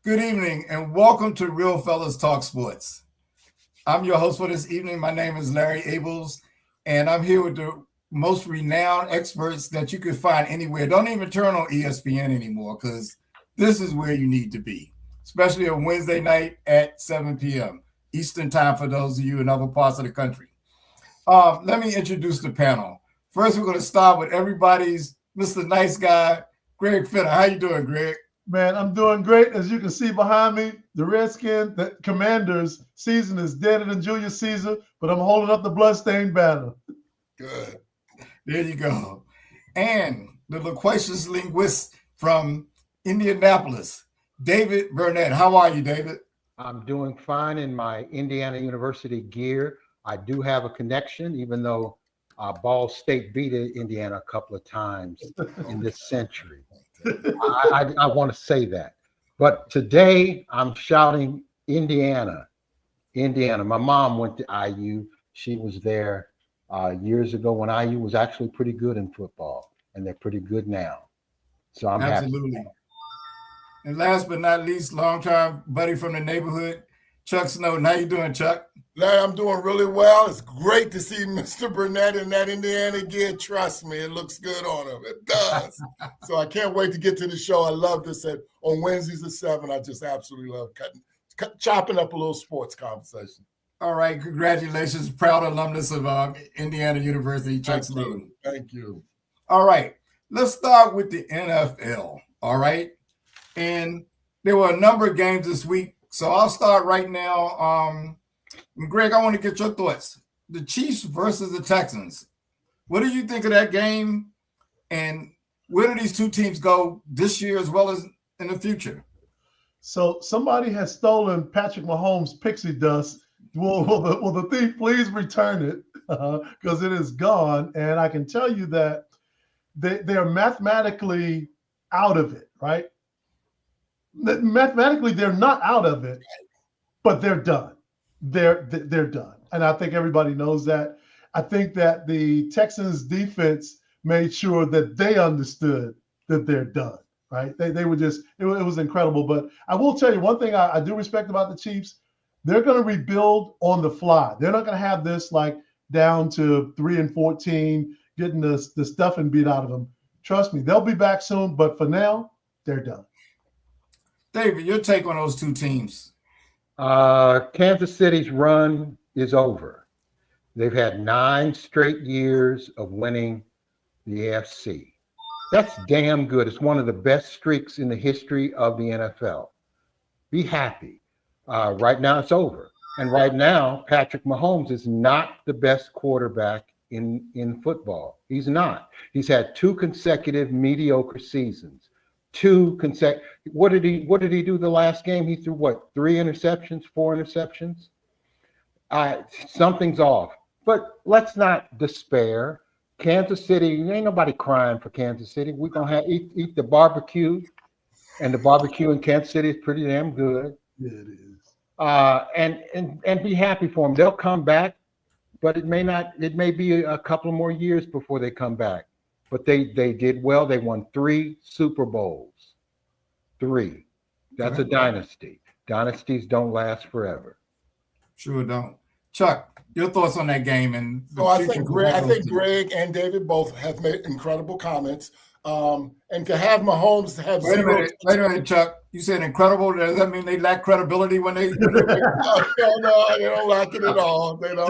Good evening and welcome to Real Fellas Talk Sports. I'm your host for this evening. My name is Larry Abels, and I'm here with the most renowned experts that you could find anywhere. Don't even turn on ESPN anymore because this is where you need to be, especially on Wednesday night at 7 p.m. Eastern Time for those of you in other parts of the country. Let me introduce the panel. First, we're going to start with everybody's Mr. Nice Guy, Greg Finner. How you doing, Greg? Man, I'm doing great. As you can see behind me, the Redskins, the Commanders season is deader than Julius Caesar, but I'm holding up the bloodstained banner. Good. There you go. And the loquacious linguist from Indianapolis, David Burnett. How are you, David? I'm doing fine in my Indiana University gear. I do have a connection, even though Ball State beat Indiana a couple of times in this century. I want to say that. But today I'm shouting Indiana. Indiana. My mom went to IU. She was there years ago when IU was actually pretty good in football, and they're pretty good now. So I'm Absolutely. happy. And last but not least, longtime buddy from the neighborhood, Chuck Snowden. How you doing, Chuck? Larry, I'm doing really well. It's great to see Mr. Burnett in that Indiana gear. Trust me, it looks good on him. It does. So I can't wait to get to the show. I love this on Wednesdays at 7. I just absolutely love chopping up a little sports conversation. All right. Congratulations. Proud alumnus of Indiana University, Chuck Snowden. Thank you. All right. Let's start with the NFL. All right. And there were a number of games this week. So I'll start right now. Greg, I want to get your thoughts. The Chiefs versus the Texans. What do you think of that game? And where do these two teams go this year as well as in the future? So somebody has stolen Patrick Mahomes' pixie dust. Will the thief please return it? Because it is gone. And I can tell you that they are mathematically out of it, right? Mathematically, they're not out of it, but they're done. They're done. And I think everybody knows that. I think that the Texans defense made sure that they understood that they're done, right? They were just, it was incredible. But I will tell you one thing I do respect about the Chiefs. They're going to rebuild on the fly. They're not going to have this like down to 3-14, getting the stuffing beat out of them. Trust me, they'll be back soon. But for now, they're done. David, your take on those two teams? Kansas City's run is over. They've had 9 straight years of winning the AFC. That's damn good. It's one of the best streaks in the history of the NFL. Be happy. Right now it's over. And right now, Patrick Mahomes is not the best quarterback in football. He's not. He's had 2 consecutive mediocre seasons. What did he do the last game? He threw 3 interceptions, 4 interceptions? Something's off. But let's not despair. Kansas City, ain't nobody crying for Kansas City. We're gonna eat the barbecue, and the barbecue in Kansas City is pretty damn good. Yeah, it is. And be happy for them. They'll come back, but it may be a couple more years before they come back. But they did well. They won 3 Super Bowls. 3. That's a dynasty. Dynasties don't last forever. Sure don't. Chuck, your thoughts on that game? And I think Greg and David both have made incredible comments. And to have Mahomes have Wait a minute, Chuck. You said incredible. Does that mean they lack credibility when they? No, they don't lack it at all. They don't.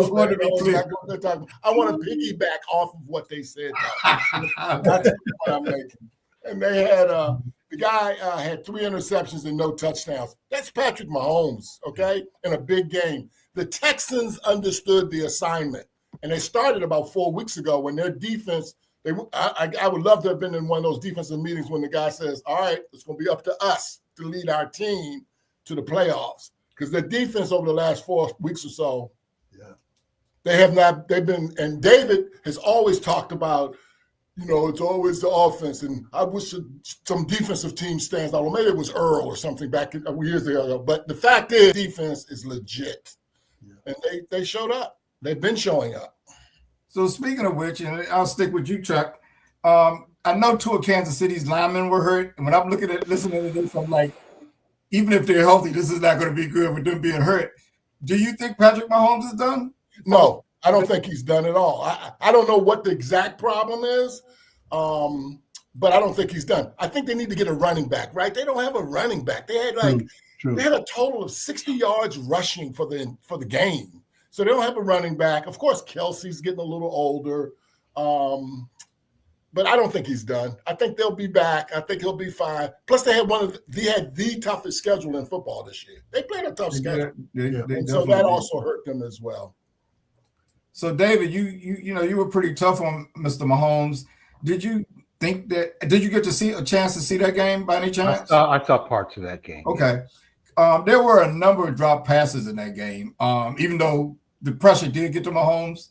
I want to piggyback off of what they said. That's the point I'm making. And they had the guy had 3 interceptions and no touchdowns. That's Patrick Mahomes, okay, in a big game. The Texans understood the assignment, and they started about 4 weeks ago when their defense. I would love to have been in one of those defensive meetings when the guy says, all right, it's going to be up to us to lead our team to the playoffs. Because the defense over the last 4 weeks or so, and David has always talked about, it's always the offense. And I wish some defensive team stands out. Well, maybe it was Earl or something back years ago. But the fact is, defense is legit. Yeah. And they showed up. They've been showing up. So speaking of which, and I'll stick with you, Chuck. I know 2 of Kansas City's linemen were hurt, and when I'm listening to this, I'm like, even if they're healthy, this is not going to be good with them being hurt. Do you think Patrick Mahomes is done? No, I don't think he's done at all. I don't know what the exact problem is, but I don't think he's done. I think they need to get a running back, right? They don't have a running back. They had True. they had a total of 60 yards rushing for the game. So they don't have a running back. Of course, Kelsey's getting a little older. But I don't think he's done. I think they'll be back. I think he'll be fine. Plus, they had the toughest schedule in football this year. They played a tough schedule, and so that also hurt them as well. So, David, you were pretty tough on Mr. Mahomes. Did you get a chance to see that game by any chance? I saw parts of that game. Okay. There were a number of drop passes in that game, even though the pressure did get to Mahomes.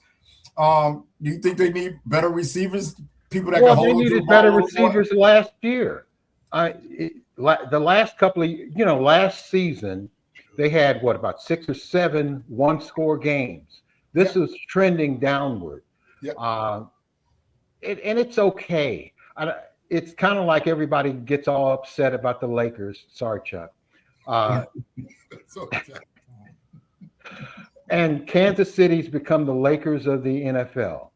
Do you think they need better receivers? People that can hold they needed better receivers last year. The last couple of, last season, they had about 6 or 7 one-score games. This is trending downward. Yep. And it's okay. It's kind of like everybody gets all upset about the Lakers. Sorry, Chuck. And Kansas City's become the Lakers of the NFL.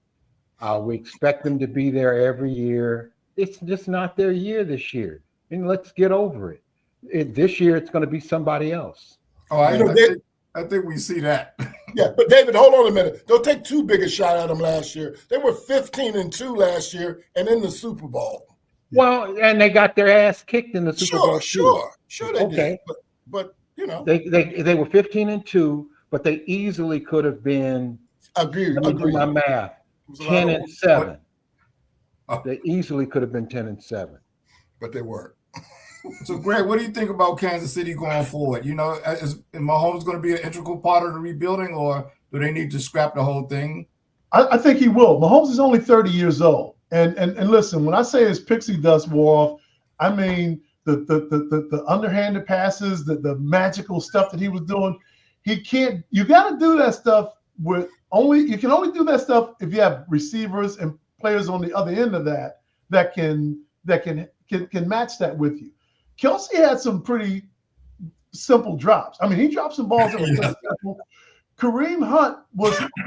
We expect them to be there every year. It's just not their year this year. And let's get over it. This year, it's going to be somebody else. Oh, I think we see that. Yeah, but David, hold on a minute. Don't take too big a shot at them last year. They were 15-2 last year and in the Super Bowl. Well, and they got their ass kicked in the Super Bowl. Sure they did. But they were 15-2, but they easily could have been. Agree. My math. 10-7. They easily could have been 10-7, but they weren't. So, Greg, what do you think about Kansas City going forward? Is Mahomes going to be an integral part of the rebuilding, or do they need to scrap the whole thing? I think he will. Mahomes is only 30 years old, and listen, when I say his pixie dust wore off, I mean the underhanded passes, the magical stuff that he was doing. You got to do that stuff you can only do that stuff if you have receivers and players on the other end of that can match that with you. Kelsey had some pretty simple drops. I mean, he dropped some balls that were pretty simple. Kareem Hunt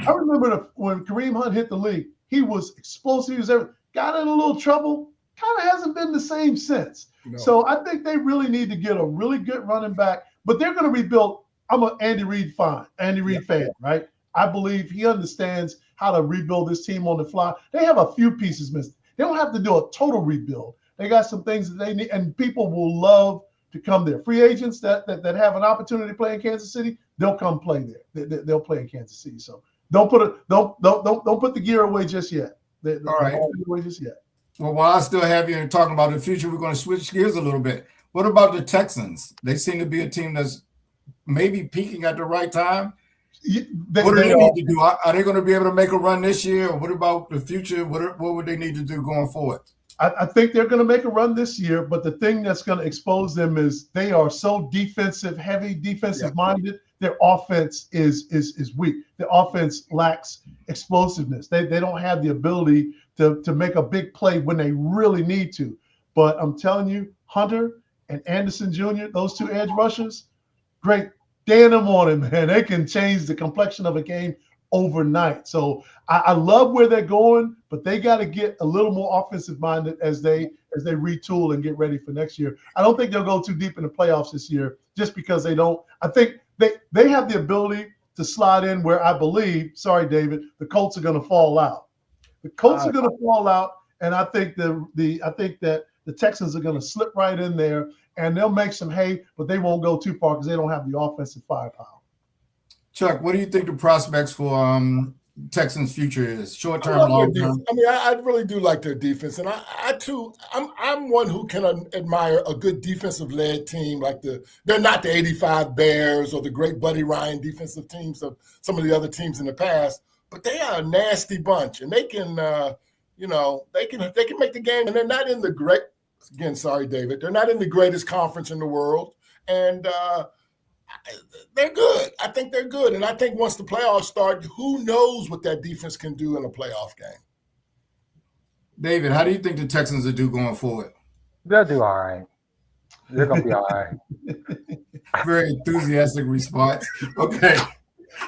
I remember when Kareem Hunt hit the league, he was explosive. He was got in a little trouble. Kind of hasn't been the same since. No. So I think they really need to get a really good running back, but they're going to rebuild. I'm an Andy Reid fan, right? I believe he understands how to rebuild this team on the fly. They have a few pieces missing. They don't have to do a total rebuild. They got some things that they need, and people will love to come there. Free agents that have an opportunity to play in Kansas City, they'll come play there. They'll play in Kansas City. So don't put the gear away just yet. All right. Away just yet. Well, while I still have you and talking about the future, we're going to switch gears a little bit. What about the Texans? They seem to be a team that's maybe peaking at the right time. What do they need to do? Are they going to be able to make a run this year? Or what about the future? What would they need to do going forward? I think they're going to make a run this year, but the thing that's going to expose them is they are so defensive minded. Their offense is weak. Their offense lacks explosiveness. They don't have the ability to make a big play when they really need to. But I'm telling you, Hunter and Anderson Jr., those two edge rushers, great. Damn them on it, man. They can change the complexion of a game overnight. So I love where they're going, but they got to get a little more offensive minded as they retool and get ready for next year. I don't think they'll go too deep in the playoffs this year just because they don't. I think they have the ability to slide in where I believe, sorry, David, the Colts are going to fall out. The Colts are going to fall out, and I think that the Texans are going to slip right in there, and they'll make some hay, but they won't go too far because they don't have the offensive firepower. Chuck, what do you think the prospects for Texans' future is? Short term, long term? I mean, I really do like their defense, and I too, I'm one who can admire a good defensive-led team. They're not the '85 Bears or the great Buddy Ryan defensive teams of some of the other teams in the past, but they are a nasty bunch, and they can, they can make the game, and they're not in the great. Again, sorry, David. They're not in the greatest conference in the world, and they're good. I think they're good, and I think once the playoffs start, who knows what that defense can do in a playoff game. David, how do you think the Texans will do going forward? They'll do all right. They're gonna be all right. Very enthusiastic response. Okay,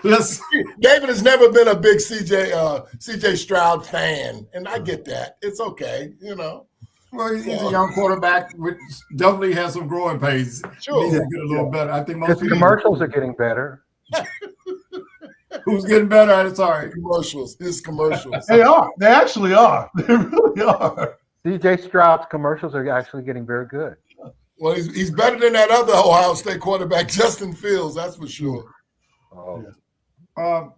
let's. David has never been a big CJ Stroud fan, and I get that. It's okay, you know. Well, he's a young quarterback, which definitely has some growing pains. Sure. Needs to get a little better. I think most His people. commercials are getting better. Who's getting better? I'm sorry. His commercials. They are. They actually are. They really are. CJ Stroud's commercials are actually getting very good. Well, he's better than that other Ohio State quarterback, Justin Fields. That's for sure. Oh.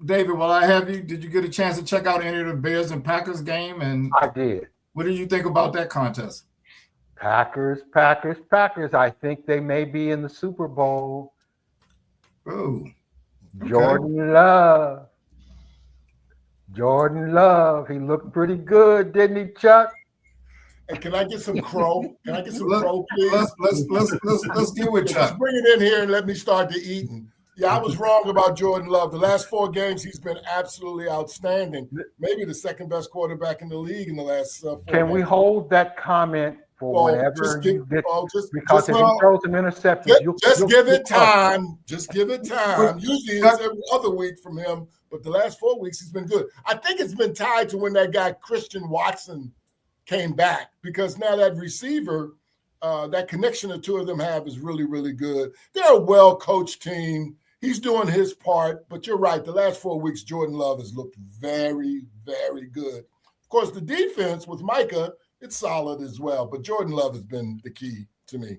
David, while I have you, did you get a chance to check out any of the Bears and Packers game? And I did. what did you think about that contest? Packers. I think they may be in the Super Bowl. Oh, okay. Jordan Love. He looked pretty good, didn't he, Chuck? And can I get some crow? Can I get some crow, please? Let's get with Chuck. Just bring it in here and let me start the eating. Yeah, I was wrong about Jordan Love. The last 4 games, he's been absolutely outstanding. Maybe the second best quarterback in the league in the last 4 games. Can we hold that comment for whenever you get? Because if he throws an interception, just give it time. Just give it time. Usually it's every other week from him, but the last 4 weeks he's been good. I think it's been tied to when that guy Christian Watson came back, because now that receiver, that connection the two of them have is really, really good. They're a well-coached team. He's doing his part, but you're right. The last 4 weeks, Jordan Love has looked very, very good. Of course, the defense with Micah, it's solid as well, but Jordan Love has been the key to me.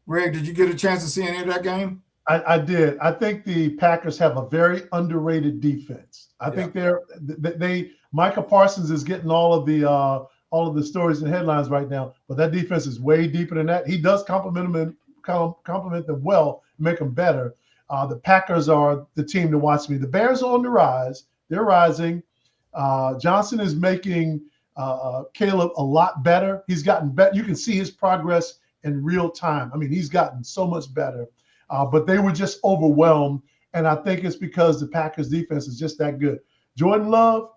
Greg, did you get a chance to see any of that game? I did. I think the Packers have a very underrated defense. I think Micah Parsons is getting all of the stories and headlines right now, but that defense is way deeper than that. He does compliment them well, make them better. The Packers are the team to watch me. The Bears are on the rise. They're rising. Johnson is making Caleb a lot better. He's gotten better. You can see his progress in real time. I mean, he's gotten so much better. But they were just overwhelmed, and I think it's because the Packers defense is just that good. Jordan Love,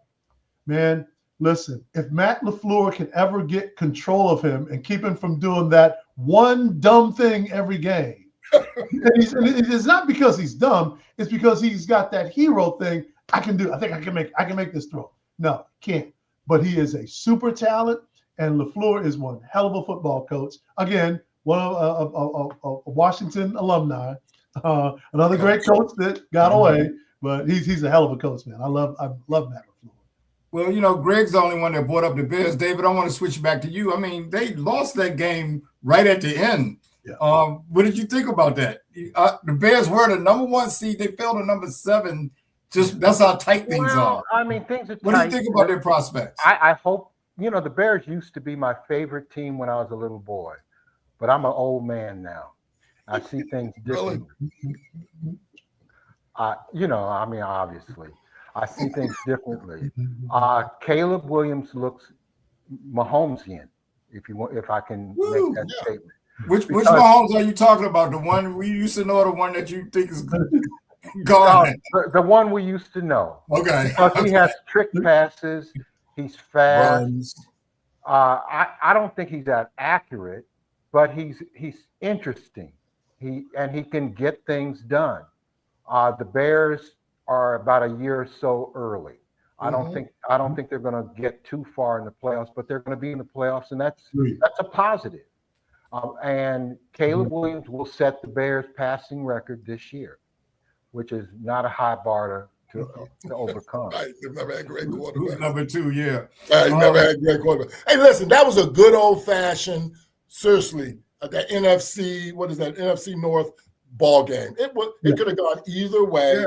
man, listen, if Matt LaFleur can ever get control of him and keep him from doing that one dumb thing every game, and it's not because he's dumb, it's because he's got that hero thing. I think I can make this throw. No, can't. But he is a super talent, and LaFleur is one hell of a football coach. Again, one of a Washington alumni, another great coach that got away, but he's a hell of a coach, man. I love Matt LaFleur. Well, you know, Greg's the only one that brought up the Bears. David, I want to switch back to you. I mean, they lost that game right at the end. Yeah. What did you think about that? The Bears were the number 1 seed. They fell to number 7. Just that's how tight things are. I mean, things are tight. What do you think about their prospects? I hope, the Bears used to be my favorite team when I was a little boy, but I'm an old man now. I see things differently. Obviously, I see things differently. Caleb Williams looks Mahomesian, if I can make that statement. Which Mahomes are you talking about? The one we used to know, or the one that you think is gone? The one we used to know. Okay. Because he has trick passes. He's fast. I don't think he's that accurate, but he's interesting. He can get things done. The Bears are about a year or so early. I don't think they're going to get too far in the playoffs, but they're going to be in the playoffs, and that's a positive. And Caleb Williams will set the Bears' passing record this year, which is not a high bar to overcome. Right, they've never had great quarterback. Who's number 2? Yeah, right, never had great quarterback. Hey, listen, that was a good old-fashioned, seriously, that NFC. What is that? NFC North ball game. It could have gone either way.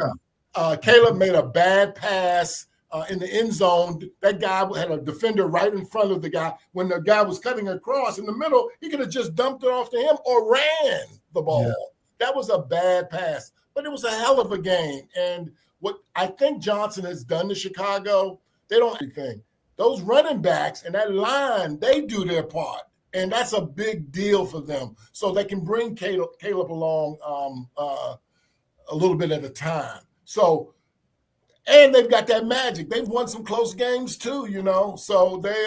Yeah. Caleb made a bad pass in the end zone. That guy had a defender right in front of the guy. When the guy was cutting across in the middle, he could have just dumped it off to him or ran the ball. Yeah. That was a bad pass, but it was a hell of a game. And what I think Johnson has done to Chicago, they don't have anything. Those running backs and that line, they do their part. And that's a big deal for them. So they can bring Caleb along a little bit at a time. So, and they've got that magic. They've won some close games too, So they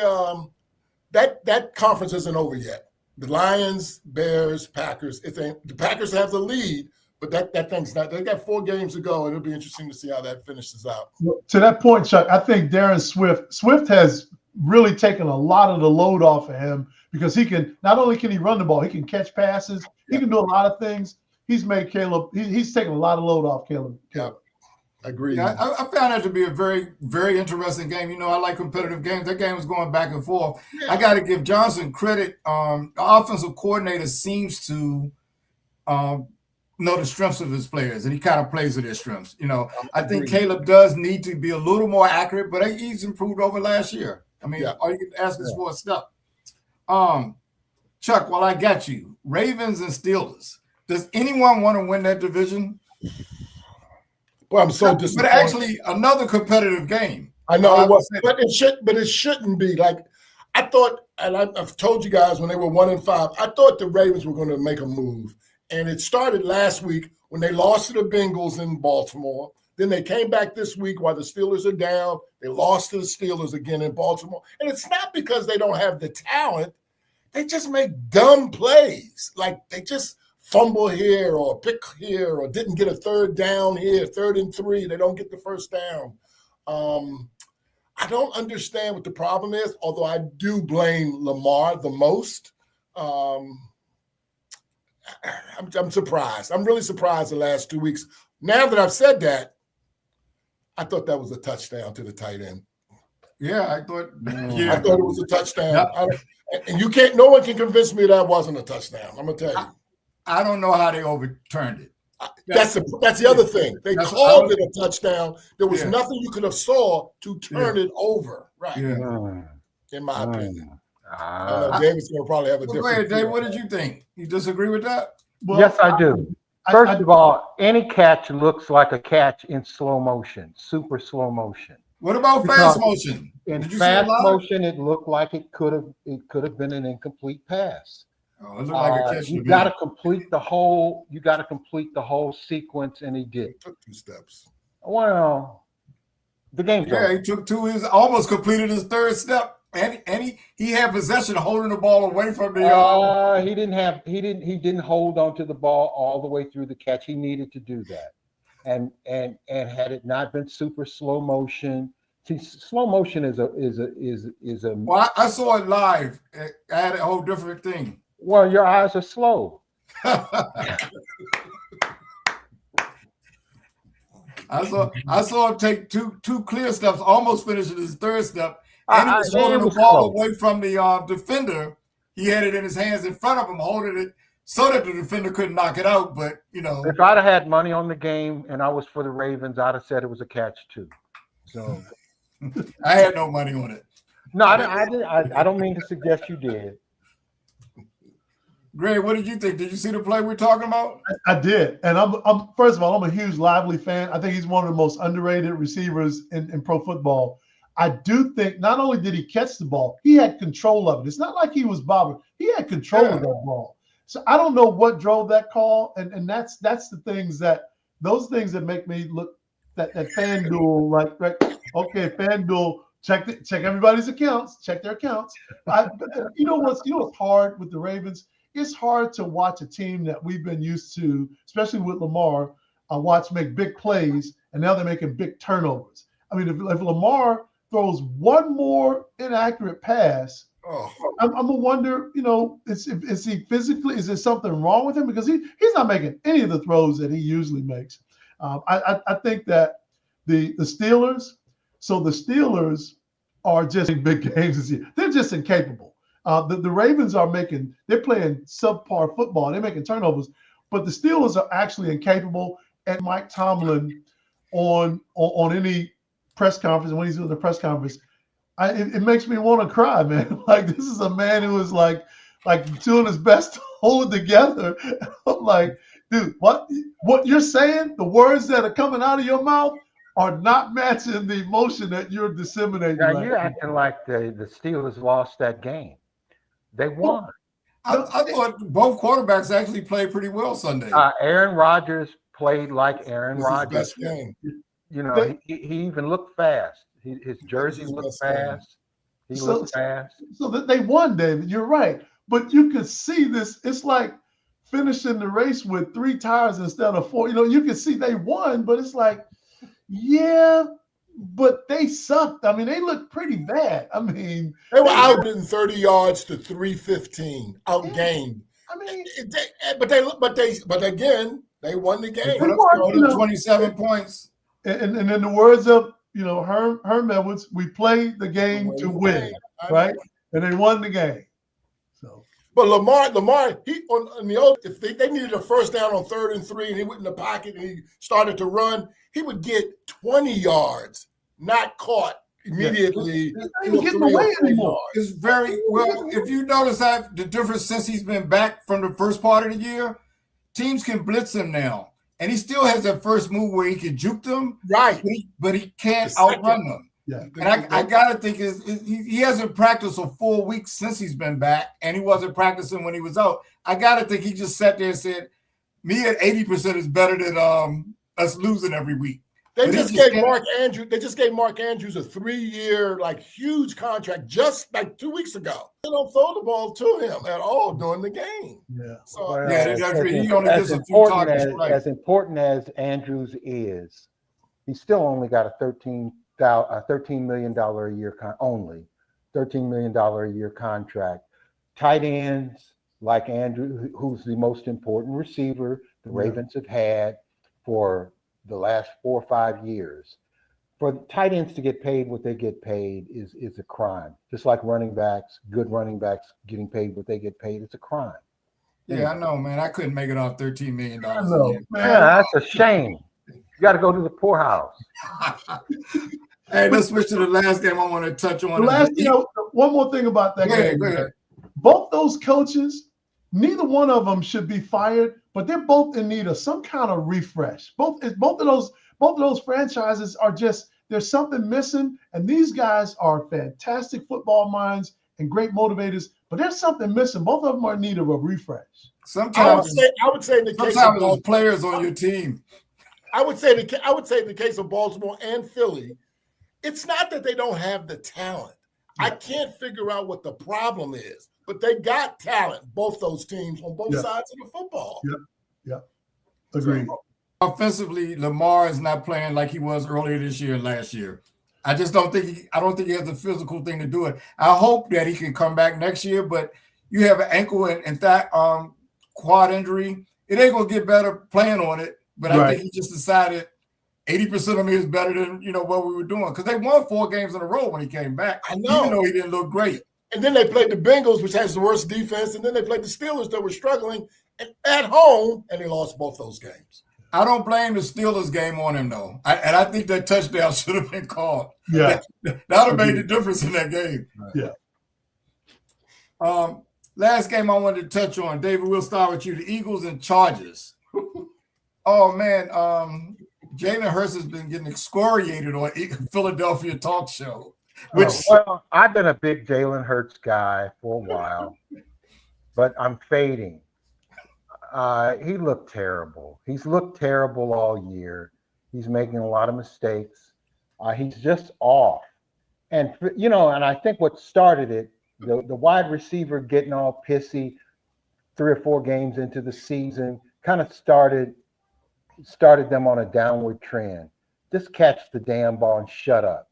that conference isn't over yet. the Lions, Bears, Packers. The Packers have the lead, but that thing's not. They got 4 games to go, and it'll be interesting to see how that finishes out. To that point, Chuck, I think Darren Swift has really taken a lot of the load off of him because he can not only can he run the ball, he can catch passes, he can do a lot of things. He's made Caleb. He's taken a lot of load off Caleb. Yeah. Agreed. Yeah, I found that to be a very, very interesting game. You know, I like competitive games. That game was going back and forth. Yeah. I got to give Johnson credit. The offensive coordinator seems to know the strengths of his players, and he kind of plays to their strengths. You know, I think Caleb does need to be a little more accurate, but he's improved over last year. I mean, all you can ask is for a step. Chuck, while I got you, Ravens and Steelers. Does anyone want to win that division? Well, I'm so disappointed. But actually, another competitive game. I know it was, but it shouldn't be. Like I thought, and I've told you guys when they were 1-5, I thought the Ravens were going to make a move, and it started last week when they lost to the Bengals in Baltimore. Then they came back this week while the Steelers are down. They lost to the Steelers again in Baltimore, and it's not because they don't have the talent; they just make dumb plays. Like they just fumble here or pick here or didn't get a third down here, 3rd and 3. They don't get the first down. I don't understand what the problem is, although I do blame Lamar the most. I'm surprised. I'm really surprised the last 2 weeks. Now that I've said that, I thought that was a touchdown to the tight end. Yeah, I thought it was a touchdown. Yep. And no one can convince me that wasn't a touchdown. I'm going to tell you. I don't know how they overturned it. That's the other thing. They called it a touchdown. There was nothing you could have saw to turn it over. Right. Yeah. In my opinion. David's going to probably have a different. Go ahead, Dave. What did you think? You disagree with that? Well, yes, I do. First of all, any catch looks like a catch in slow motion, super slow motion. What about fast motion? In fast motion, it looked like it could have been an incomplete pass. Oh, it looked like a catch. You got to complete the whole. You got to complete the whole sequence, and he did. It took 2 steps. Well, the game's over. He took 2. He almost completed his 3rd step, and he had possession, holding the ball away from the. He didn't hold on to the ball all the way through the catch. He needed to do that, and had it not been super slow motion. See, slow motion is a. Well, I saw it live. I had a whole different thing. Well, your eyes are slow. I saw him take two clear steps, almost finishing his 3rd step, and he was holding the ball away from the defender. He had it in his hands in front of him, holding it so that the defender couldn't knock it out. But if I'd have had money on the game and I was for the Ravens, I'd have said it was a catch too. So I had no money on it. No, I don't mean to suggest you did. Greg, what did you think? Did you see the play we're talking about? I did, and I'm first of all, I'm a huge Lively fan. I think he's one of the most underrated receivers in pro football. I do think not only did he catch the ball, he had control of it. It's not like he was bobbing; he had control of that ball. So I don't know what drove that call, and that's the things that make me look that FanDuel like okay, FanDuel check everybody's accounts, check their accounts. You know what's hard with the Ravens. It's hard to watch a team that we've been used to, especially with Lamar, watch make big plays, and now they're making big turnovers. I mean, if Lamar throws one more inaccurate pass, I'm gonna wonder, is he physically? Is there something wrong with him? Because he's not making any of the throws that he usually makes. I think that the Steelers. So the Steelers are just in big games this year. They're just incapable. The Ravens they're playing subpar football. They're making turnovers, but the Steelers are actually incapable. And Mike Tomlin on any press conference, when he's doing the press conference, it makes me want to cry, man. Like, this is a man who is like doing his best to hold it together. I'm like, dude, what you're saying, the words that are coming out of your mouth are not matching the emotion that you're disseminating. Now, you're acting like the Steelers lost that game. They won. I thought both quarterbacks actually played pretty well Sunday. Aaron Rodgers played like Aaron Rodgers. Best game. He even looked fast. His jersey looked fast. He looked fast. So that they won, David. You're right. but you could see this. It's like finishing the race with 3 tires instead of 4. You can see they won, but it's like, yeah, but they sucked. I mean, they looked pretty bad. I mean, they were outgained 30 yards to 315, outgained. I mean, but again, they won the game. They put up 27 points. And in the words of Herm Edwards, we played the game to win, right? And they won the game. So, but Lamar, he on the old, if they needed a first down on 3rd and 3, and he went in the pocket and he started to run, he would get 20 yards, not caught immediately. He was getting away anymore. It's very well. If you notice that the difference since he's been back from the first part of the year, teams can blitz him now. And he still has that first move where he can juke them, right? But he can't outrun them. Yeah. And I gotta think he hasn't practiced for 4 weeks since he's been back, and he wasn't practicing when he was out. I gotta think he just sat there and said, "Me at 80% is better than us losing every week." They just gave Mark Andrews a 3-year huge contract just 2 weeks ago. They don't throw the ball to him at all during the game. Yeah. So he only gets a few targets. As important as Andrews is, he's still only got a $13 million a year only $13 million a year contract. Tight ends like Andrew, who's the most important receiver the Ravens have had for the last 4 or 5 years. For tight ends to get paid what they get paid is a crime. Just like running backs, good running backs getting paid what they get paid, it's a crime. Yeah, I know, man. I couldn't make it off $13 million. I know, man. Yeah, that's a shame. You got to go to the poorhouse. Hey, let's switch to the last game I want to touch on. One more thing about that game. Go ahead. Both those coaches, neither one of them should be fired, but they're both in need of some kind of refresh. Both of those franchises are there's something missing, and these guys are fantastic football minds and great motivators, but there's something missing. Both of them are in need of a refresh. Sometimes I would say in the case of those players on your team. I would say in the case of Baltimore and Philly, it's not that they don't have the talent. I can't figure out what the problem is, but they got talent, both those teams on both sides of the football. Yeah. Agreed. So, offensively, Lamar is not playing like he was earlier this year and last year. I just don't think he has the physical thing to do it. I hope that he can come back next year, but you have an ankle and that quad injury. It ain't gonna get better playing on it. But I think he just decided 80% of me is better than what we were doing, because they won 4 games in a row when he came back. I know, even though he didn't look great. And then they played the Bengals, which has the worst defense, and then they played the Steelers that were struggling at home, and they lost both those games. I don't blame the Steelers game on him, though. And I think that touchdown should have been called. Yeah. That would have made the difference in that game. Yeah. Last game I wanted to touch on, David, we'll start with you. The Eagles and Chargers. Oh, man. Jalen Hurts has been getting excoriated on Philadelphia talk show. Well, I've been a big Jalen Hurts guy for a while, but I'm fading. He looked terrible. He's looked terrible all year. He's making a lot of mistakes. He's just off. And, and I think what started it, the wide receiver getting all pissy 3 or 4 games into the season kind of started them on a downward trend. Just catch the damn ball and shut up.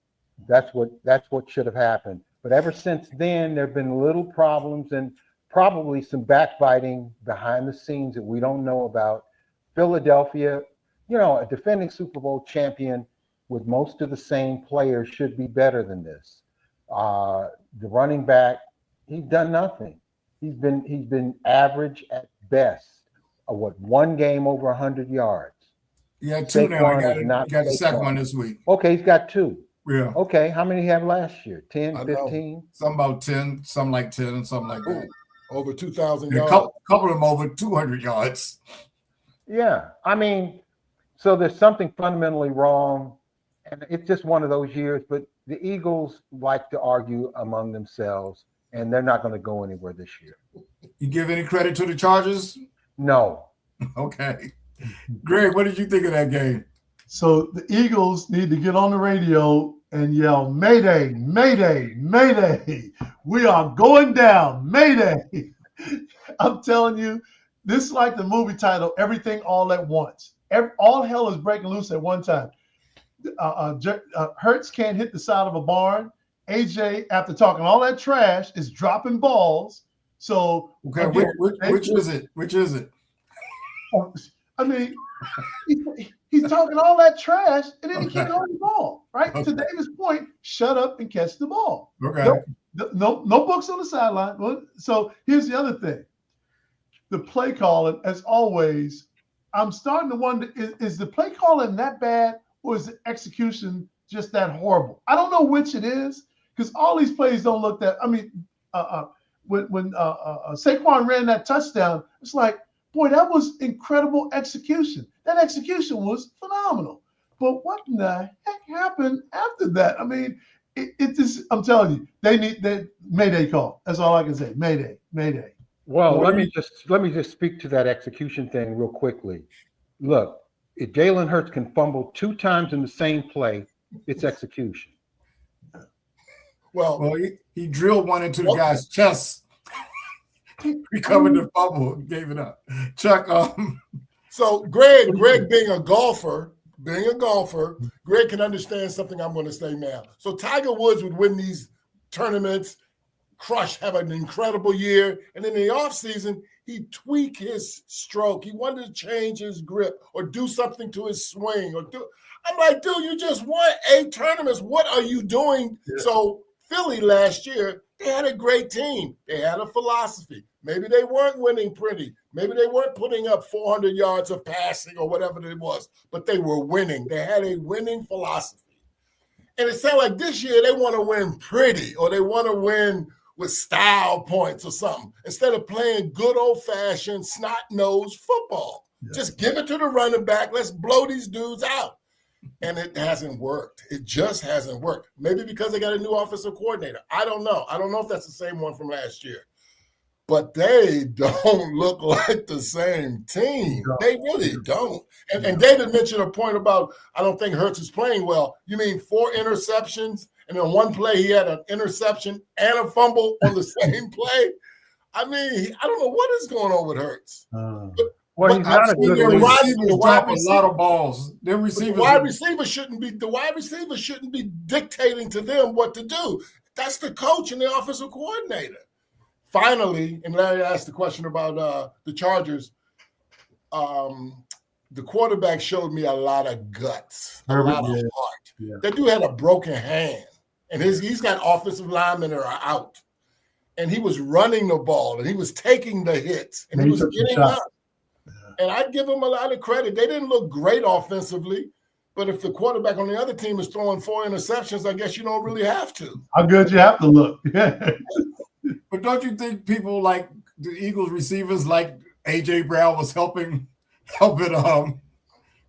That's what should have happened. But ever since then, there have been little problems and probably some backbiting behind the scenes that we don't know about. Philadelphia, a defending Super Bowl champion with most of the same players, should be better than this. The running back, he's done nothing. He's been average at best. One game over 100 yards. Yeah, 2 now. He got the second one this week. Okay, he's got 2. Yeah. Okay, how many did he have last year? 10, 15? Some about 10, some like 10, and something like that. Over 2,000 yards. A couple of them over 200 yards. Yeah, so there's something fundamentally wrong, and it's just one of those years. But the Eagles like to argue among themselves, and they're not going to go anywhere this year. You give any credit to the Chargers? No. Okay. Greg, what did you think of that game? So the Eagles need to get on the radio and yell, "Mayday, Mayday, Mayday. We are going down, Mayday." I'm telling you, this is like the movie title, Everything All at Once. All hell is breaking loose at one time. Hurts can't hit the side of a barn. AJ, after talking all that trash, is dropping balls. So Okay, again, which is it? Which is it? I mean, he's talking all that trash, and then he can't hold the ball. Right to David's point, shut up and catch the ball. Okay. No books on the sideline. So here's the other thing: the play calling, as always. I'm starting to wonder: is the play calling that bad, or is the execution just that horrible? I don't know which it is, because all these plays don't look that. I mean, when Saquon ran that touchdown, it's like, boy, that was incredible execution. That execution was phenomenal. But what in the heck happened after that? I mean, it just, I'm telling you, they Mayday call. That's all I can say. Mayday. Well, let me just speak to that execution thing real quickly. Look, if Jalen Hurts can fumble 2 times in the same play, it's execution. Well, he drilled one into the guy's chest, recovered the fumble, gave it up. Chuck, so Greg being a golfer, Greg can understand something I'm going to say now. So Tiger Woods would win these tournaments, have an incredible year, and in the offseason, he'd tweak his stroke. He wanted to change his grip or do something to his swing. I'm like, dude, you just won 8 tournaments. What are you doing? Yeah. So Philly last year, they had a great team. They had a philosophy. Maybe they weren't winning pretty. Maybe they weren't putting up 400 yards of passing or whatever it was, but they were winning. They had a winning philosophy. And it sounded like this year they want to win pretty, or they want to win with style points or something, instead of playing good old-fashioned snot-nosed football. Yeah. Just give it to the running back. Let's blow these dudes out. And it hasn't worked. It just hasn't worked. Maybe because they got a new offensive coordinator. I don't know. I don't know if that's the same one from last year. But they don't look like the same team. They really don't. And David mentioned a point about, I don't think Hurts is playing well. You mean 4 interceptions, and in one play he had an interception and a fumble on the same play? I mean, I don't know what is going on with Hurts. Well, he's not a good receiver. Drop a lot of balls. The wide receiver shouldn't be dictating to them what to do. That's the coach and the offensive coordinator. Finally, and Larry asked the question about the Chargers. The quarterback showed me a lot of guts, a lot of heart. Yeah. That dude had a broken hand, and he's got offensive linemen that are out. And he was running the ball, and he was taking the hits, and he was getting up. And I'd give him a lot of credit. They didn't look great offensively, but if the quarterback on the other team is throwing 4 interceptions, I guess you don't really have to. How good you have to look. But don't you think people like the Eagles receivers, like A.J. Brown, was helping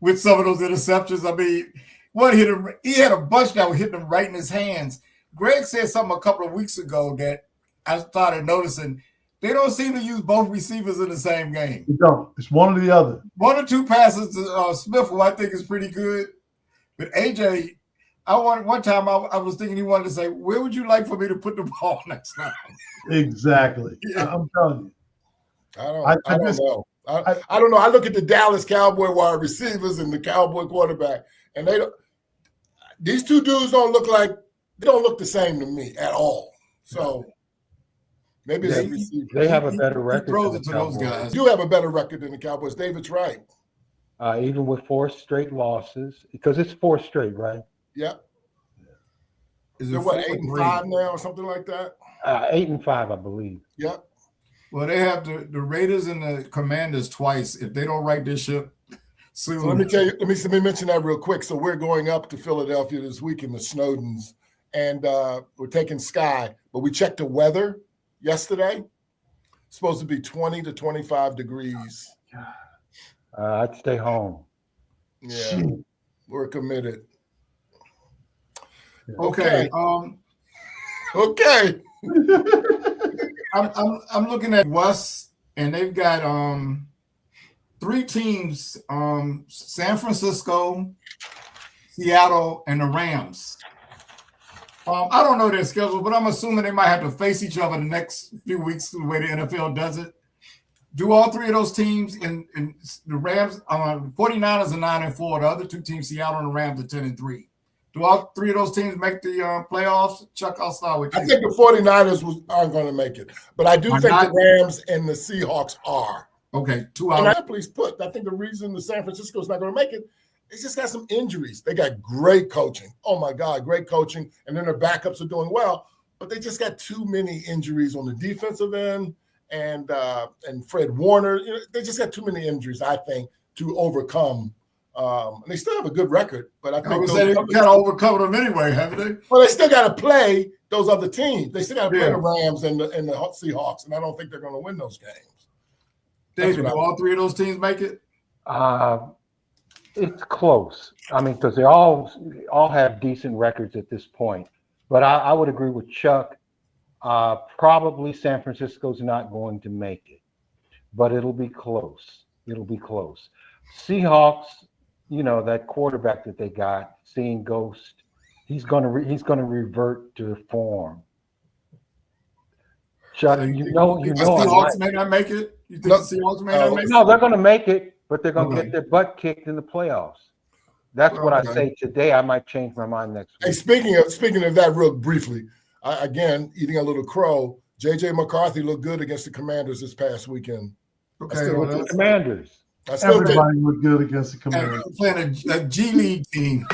with some of those interceptions? I mean, what hit him? He had a bunch that were hitting him right in his hands. Greg said something a couple of weeks ago that I started noticing. They don't seem to use both receivers in the same game. They don't. It's one or the other. 1 or 2 passes to Smith, who I think is pretty good. But AJ, one time I was thinking he wanted to say, where would you like for me to put the ball next time? Exactly. Yeah. I'm telling you. I don't know. I don't know. I look at the Dallas Cowboy wide receivers and the Cowboy quarterback, and these 2 dudes don't look the same to me at all. So maybe they have a better record. Throws it to those guys. You have a better record than the Cowboys. David's right. Even with 4 straight losses, because it's 4 straight, right? Yep. Is it what, 8-5 now or something like that? 8-5, I believe. Yep. Well, they have the Raiders and the Commanders twice. If they don't right this ship soon. So let me mention that real quick. So we're going up to Philadelphia this week in the Snowdens, and we're taking Sky. But we checked the weather yesterday. It's supposed to be 20 to 25 degrees. I'd stay home. Yeah, we're committed. Okay. Okay. I'm looking at West, and they've got 3 teams: San Francisco, Seattle, and the Rams. I don't know their schedule, but I'm assuming they might have to face each other the next few weeks the way the NFL does it. Do all three of those teams in the Rams, 49ers are 9-4. The other two teams, Seattle and the Rams, are 10-3. Do all three of those teams make the playoffs? Chuck, I'll start with you. I think the 49ers aren't going to make it, but I do think the Rams and the Seahawks are. Okay, 2 out. And I please put, I think the reason the San Francisco's not going to make it, they just got some injuries. They got great coaching. Oh my God, great coaching. And then their backups are doing well, but they just got too many injuries on the defensive end and Fred Warner. You know, they just got too many injuries, I think, to overcome. And they still have a good record, but I think they kind of overcome them anyway, haven't they? Well, they still got to play those other teams. They still got to play the Rams and the Seahawks, and I don't think they're going to win those games. David, do all three of those teams make it? It's close. I mean, because they all have decent records at this point. But I would agree with Chuck. Probably San Francisco's not going to make it, but it'll be close. It'll be close. Seahawks, you know, that quarterback that they got, seeing Ghost, he's gonna revert to form. Chuck, So you know, the Seahawks may not make it. You think the Seahawks may not make it? No, they're going to make it, but they're going to get their butt kicked in the playoffs. That's what I say today. I might change my mind next week. Hey, speaking of that, real briefly, again, eating a little crow. JJ McCarthy looked good against the Commanders this past weekend. Okay, the Commanders. Everybody looked good against the Commanders. Playing a G League team.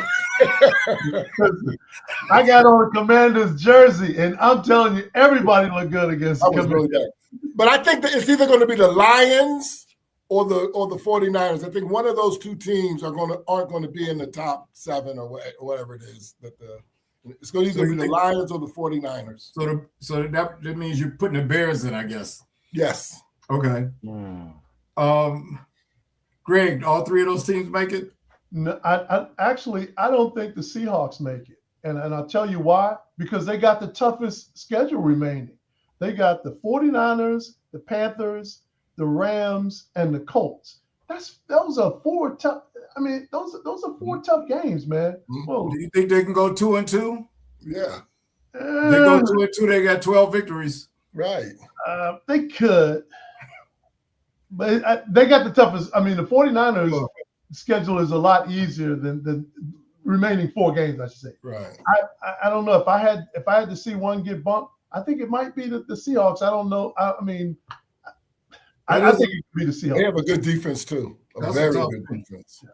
I got on a Commanders jersey, and I'm telling you, everybody looked good against the Commanders. Really good. But I think that it's either going to be the Lions or the 49ers. I think one of those two teams aren't going to be in the top 7 or whatever it is. It's going to either be the Lions or the 49ers. So that means you're putting the Bears in, I guess. Yes. Okay. Greg, all three of those teams make it? No, I don't think the Seahawks make it. And I'll tell you why. Because they got the toughest schedule remaining. They got the 49ers, the Panthers, the Rams, and the Colts. Those are 4 tough. I mean, those are 4 tough games, man. Whoa. Do you think they can go 2-2? Yeah. They go 2-2. They got 12 victories. Right. They could. But they got the toughest. I mean, the 49ers schedule is a lot easier than the remaining 4 games, I should say. Right. I don't know if I had to see one get bumped. I think it might be the Seahawks. I don't know. I mean, I think it could be the Seahawks. They have a good defense too. A very good defense.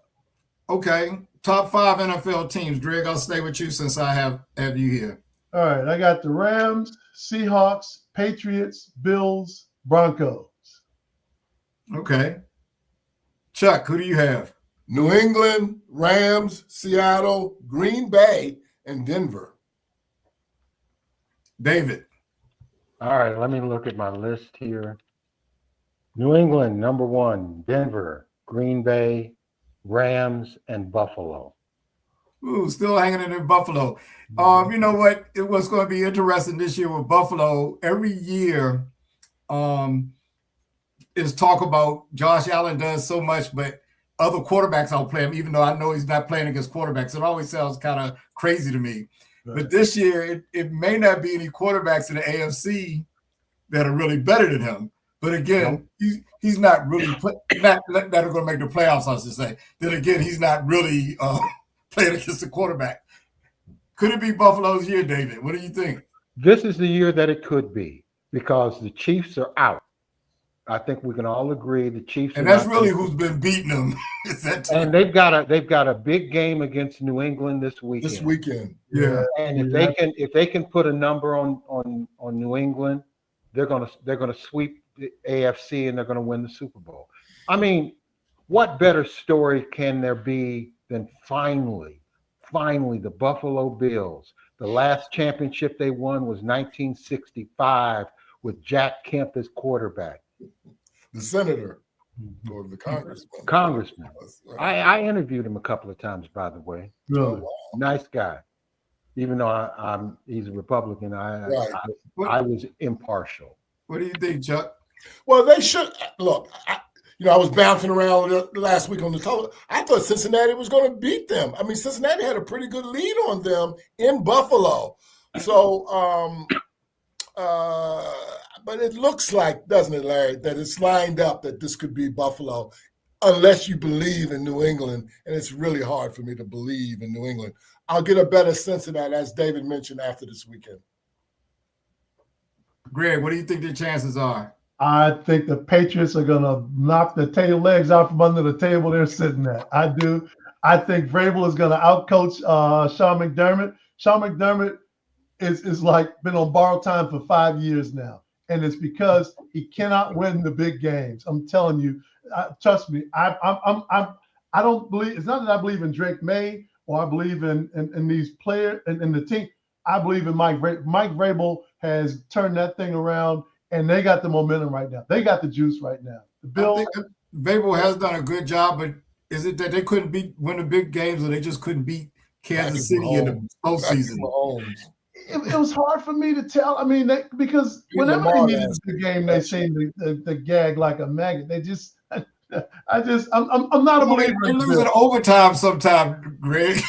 Okay. Top 5 NFL teams. Greg, I'll stay with you since I have you here. All right. I got the Rams, Seahawks, Patriots, Bills, Broncos. Okay. Chuck, who do you have? New England, Rams, Seattle, Green Bay, and Denver. David. All right, let me look at my list here. New England, number 1, Denver, Green Bay, Rams, and Buffalo. Ooh, still hanging in Buffalo. You know what? It was going to be interesting this year with Buffalo. Every year is talk about Josh Allen does so much, but other quarterbacks outplay him, even though I know he's not playing against quarterbacks. It always sounds kind of crazy to me. Right. But this year, it may not be any quarterbacks in the AFC that are really better than him. But again, he's not really that are going to make the playoffs, I should say. Then again, he's not really playing against the quarterback. Could it be Buffalo's year, David? What do you think? This is the year that it could be because the Chiefs are out. I think we can all agree the Chiefs. And that's really who's been beating them. And they've got a big game against New England this weekend. Yeah. And if they can put a number on New England, they're gonna sweep the AFC and they're gonna win the Super Bowl. I mean, what better story can there be than finally the Buffalo Bills? The last championship they won was 1965 with Jack Kemp as quarterback. The senator or the congressman. I interviewed him a couple of times, by the way. Really? Nice guy. Even though he's a Republican, I was impartial. What do you think, Chuck? Well, they should look. I was bouncing around last week on the talk. I thought Cincinnati was going to beat them. I mean, Cincinnati had a pretty good lead on them in Buffalo. So, but it looks like, doesn't it, Larry, that it's lined up that this could be Buffalo, unless you believe in New England, and it's really hard for me to believe in New England. I'll get a better sense of that, as David mentioned, after this weekend. Greg, what do you think their chances are? I think the Patriots are going to knock the tail legs out from under the table they're sitting at. I do. I think Vrabel is going to outcoach Sean McDermott. Sean McDermott is like been on borrowed time for 5 years now, and it's because he cannot win the big games. I'm telling you, trust me. I don't believe. It's not that I believe in Drake May or I believe in these players and in the team. I believe in Mike Vrabel. Mike Vrabel has turned that thing around, and they got the momentum right now. They got the juice right now. The Bills. I think Vrabel has done a good job, but is it that they couldn't win the big games, or they just couldn't beat Kansas City in the postseason? It was hard for me to tell. I mean, because whenever they needed the game, they seemed to gag like a maggot. They just, I'm not a believer. They lose in overtime sometime, Greg.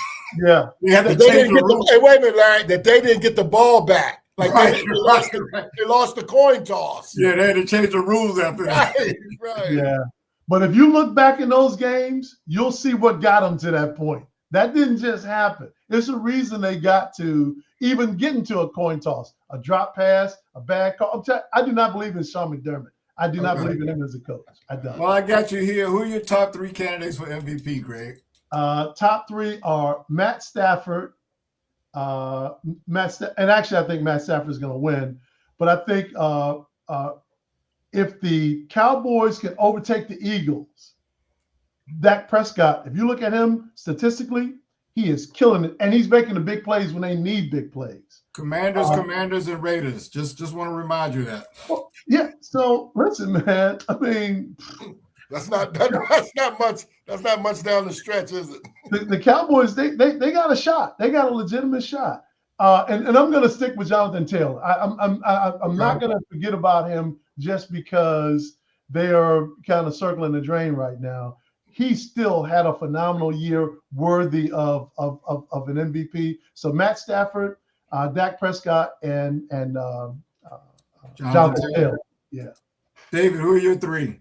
Yeah. You have to change the rules. Hey, wait a minute, Larry. That they didn't get the ball back. Like right, they lost the coin toss. Yeah, they had to change the rules after that. Right. Yeah. But if you look back in those games, you'll see what got them to that point. That didn't just happen. There's a reason they got to even get into a coin toss, a drop pass, a bad call. I do not believe in Sean McDermott. I do not believe in him as a coach. I don't. Well, I got you here. Who are your top 3 candidates for MVP, Greg? Top 3 are Matt Stafford. And actually, I think Matt Stafford is going to win. But I think if the Cowboys can overtake the Eagles, Dak Prescott, if you look at him statistically, he is killing it, and he's making the big plays when they need big plays. Commanders, and Raiders. Just want to remind you that. Well, yeah. So listen, man. I mean, that's not much. That's not much down the stretch, is it? The Cowboys, they got a shot. They got a legitimate shot. And I'm going to stick with Jonathan Taylor. I'm not going to forget about him just because they are kind of circling the drain right now. He still had a phenomenal year, worthy of an MVP. So Matt Stafford, Dak Prescott, and Jonathan Taylor. Yeah. David, who are your 3?